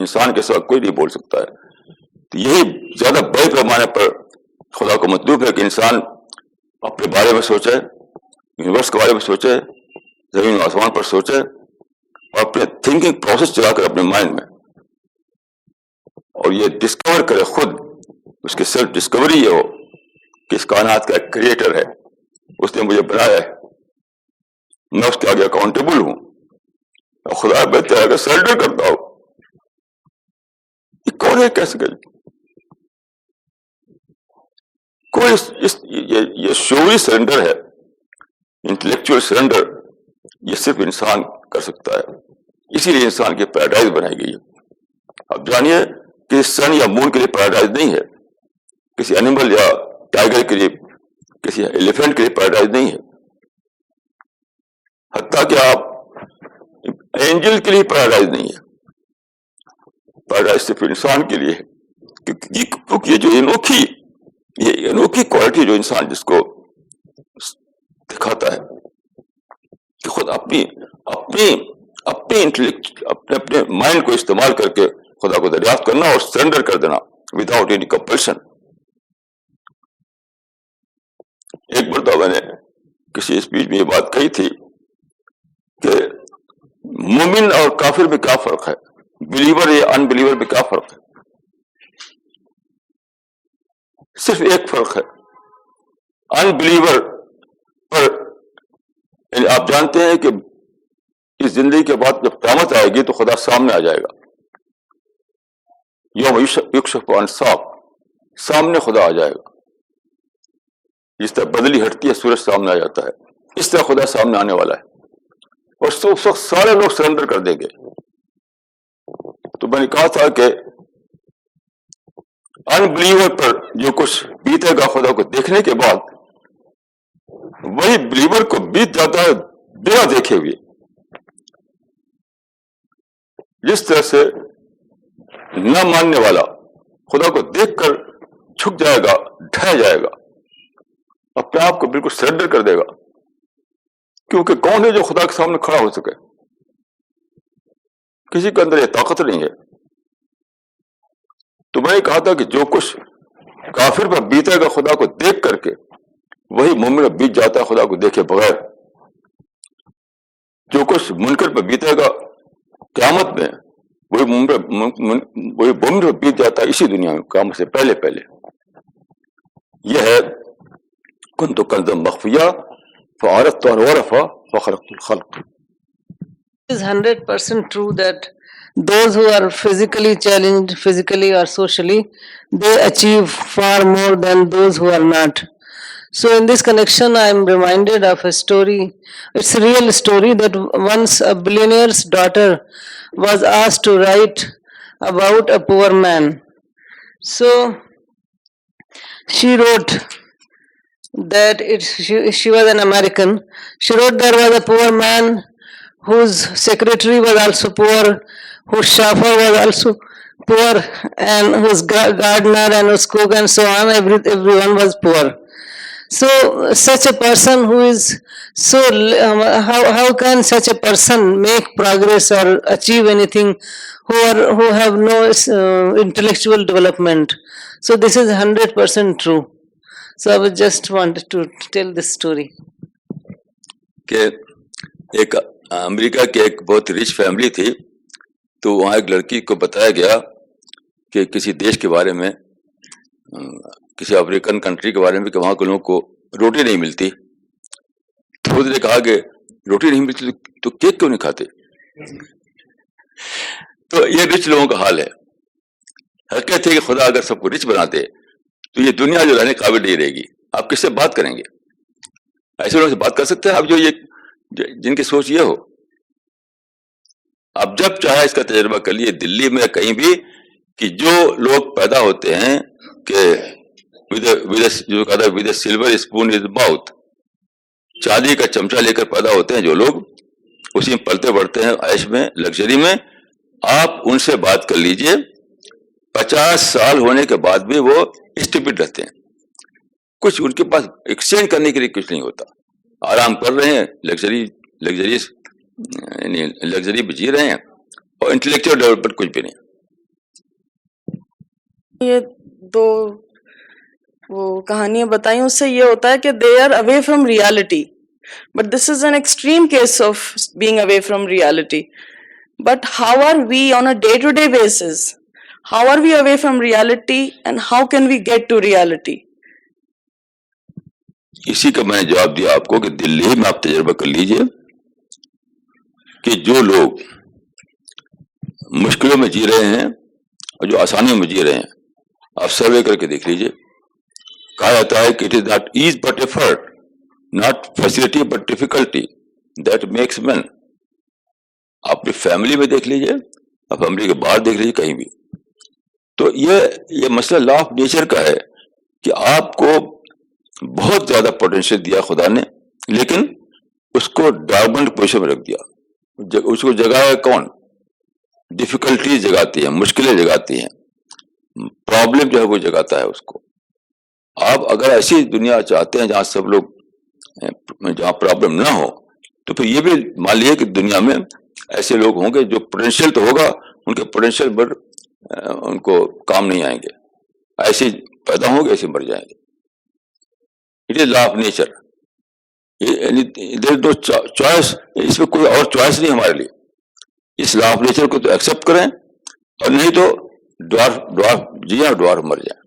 انسان کے سوا کوئی نہیں بول سکتا ہے. تو یہی زیادہ بڑے پیمانے پر خدا کو مطلوب ہے کہ انسان اپنے بارے میں سوچے, یونیورس کے بارے میں سوچے, زمین و آسمان پر سوچے, اور اپنے تھنکنگ پروسیس چلا کر اپنے مائنڈ میں, اور یہ ڈسکور کرے خود, اس کی سیلف ڈسکوری یہ ہو کہ اس کائنات کا ایک کریٹر ہے, اس نے مجھے بنایا ہے, میں اس کے آگے اکاؤنٹیبل ہوں, اور خدا بہتر ہے کہ سرنڈر کرتا ہوں. یہ کون ہے کہہ سکے؟ کوئی یہ شعوری سرنڈر ہے, انٹلیکچوئل سرنڈر, یہ صرف انسان کر سکتا ہے. اسی لیے انسان کی پیراڈائز بنائی گئی ہے. اب جانیے کہ سن یا مون کے لیے پیراڈائز نہیں ہے, کسی اینیمل یا ٹائیگر کے لیے, کسی ایلیفینٹ کے لیے پیراڈائز نہیں ہے, حتیٰ کہ آپ اینجل کے لیے پیراڈائز نہیں ہے. پیراڈائز صرف انسان کے لیے ہے, کیونکہ یہ انوکھی کوالٹی جو انسان جس کو دکھاتا ہے کہ خود اپنی انٹلیکٹ, اپنے مائنڈ کو استعمال کر کے خدا کو دریافت کرنا اور سرنڈر کر دینا وداؤٹ اینی کمپلشن. ایک مرتبہ میں نے کسی اسپیچ میں یہ بات کہی تھی کہ مومن اور کافر میں کیا فرق ہے, بلیور یا ان بلیور میں کیا فرق ہے؟ صرف ایک فرق ہے. ان بلیور پر یعنی آپ جانتے ہیں کہ اس زندگی کے بعد جب قیامت آئے گی تو خدا سامنے آ جائے گا. یوم یکشف عن ساق, سامنے خدا آ جائے گا. جس طرح بدلی ہٹتی ہے سورج سامنے آ جاتا ہے, اس طرح خدا سامنے آنے والا ہے, اور اس وقت سارے لوگ سرنڈر کر دیں گے. تو میں نے کہا تھا کہ ان بلیور پر جو کچھ بیتے گا خدا کو دیکھنے کے بعد, وہی بلیور کو بیت جاتا ہے بنا دیکھے ہوئے. جس طرح سے نہ ماننے والا خدا کو دیکھ کر جھک جائے گا, ڈھہ جائے گا, اپنے آپ کو بالکل سرنڈر کر دے گا, کیونکہ کون ہے جو خدا کے سامنے کھڑا ہو سکے؟ کسی کے اندر یہ طاقت نہیں ہے. تو میں نے کہا تھا کہ جو کچھ کافر پر بیتے گا خدا کو دیکھ کر کے, وہی مومن پر بیت جاتا ہے خدا کو دیکھے بغیر. جو کچھ منکر پر بیتے گا قیامت میں, وہی مومن پر بیت جاتا ہے اسی دنیا میں قیامت سے پہلے. یہ ہے کنت کنزا مخفیہ فعرضت عن ورثہ فخلقت الخلق. It is 100% true that those who are physically challenged, physically or socially, they achieve far more than those who are not. So in this connection, I am reminded of a story. It's a real story that once a billionaire's daughter was asked to write about a poor man. So she wrote that she was an American. She wrote there was a poor man whose secretary was also poor, whose chauffeur was also poor, and whose gardener and whose cook and so on, everyone was poor. So such a person who is so, how can such a person make progress or achieve anything who have no intellectual development? So this is 100% true. So I was just wanted to tell this story. کہ ایک امریکہ کی ایک بہت rich family تھی, تو وہاں ایک لڑکی کو بتایا گیا کہ کسی دیش کے بارے میں, کسی افریقن کنٹری کے بارے میں, کہ وہاں کے لوگوں کو روٹی نہیں ملتی. تو اس نے کہا کہ روٹی نہیں ملتی تو کیک کیوں نہیں کھاتے؟ تو یہ رچ لوگوں کا حال ہے. حقیقت ہے کہ خدا اگر سب کو رچ بنا دے تو یہ دنیا جو رہنے قابل نہیں رہے گی. آپ کس سے بات کریں گے؟ ایسے لوگوں سے بات کر سکتے ہیں آپ جو یہ جن کی سوچ یہ ہو؟ آپ جب چاہے اس کا تجربہ کر لیے دلی میں کہیں بھی, کہ جو لوگ پیدا ہوتے ہیں کہ جو کہتا ہے with a silver spoon is mouth, چاندی کا چمچہ لے کر پیدا ہوتے ہیں جو لوگ, اسی میں پلتے بڑھتے ہیں عیش میں, لگژری میں. آپ ان سے بات کر لیجئے, 50 سال ہونے کے بعد بھی وہ اسٹوپڈ رہتے ہیں. کچھ ان کے پاس ایکسچینج کرنے کے لیے کچھ نہیں ہوتا. آرام کر رہے ہیں, لگژری میں جی رہے ہیں, اور انٹلیکچوئل ڈیولپمنٹ کچھ بھی نہیں. یہ دو وہ کہانیاں بتائیں, اس سے یہ ہوتا ہے کہ they are away from reality, but this is an extreme case of being away from reality. But how are we on a day to day basis, how are we away from reality and how can we get to reality? اسی کا میں نے جواب دیا آپ کو کہ دلی میں آپ تجربہ کر لیجئے کہ جو لوگ مشکلوں میں جی رہے ہیں اور جو آسانیوں میں جی رہے ہیں, آپ سروے کر کے دیکھ لیجئے. کہا جاتا ہے کہ it is not ease but effort, not facility but difficulty that makes man. آپ اپنی فیملی میں دیکھ لیجئے, آپ فیملی کے باہر دیکھ لیجئے, کہیں بھی. تو یہ مسئلہ لا آف نیچر کا ہے کہ آپ کو بہت زیادہ پوٹینشیل دیا خدا نے, لیکن اس کو ڈارمنٹ پوزیشن میں رکھ دیا. اس کو جگایا کون؟ ڈیفیکلٹیز جگاتی ہیں, مشکلیں جگاتی ہیں, پرابلم جو ہے وہ جگاتا ہے اس کو. آپ اگر ایسی دنیا چاہتے ہیں جہاں سب لوگ, جہاں پرابلم نہ ہو, تو پھر یہ بھی مان لیے کہ دنیا میں ایسے لوگ ہوں گے جو پوٹینشیل تو ہوگا, ان کے پوٹینشیل پر ان کو کام نہیں آئیں گے, ایسے پیدا ہوں گے ایسے مر جائیں گے. It is law of nature. There is no choice, اس میں کوئی اور چوائس نہیں ہمارے لیے. اس لا آف نیچر کو تو ایکسیپٹ کریں, اور نہیں تو ڈوارف جی اور ڈوارف مر جائیں.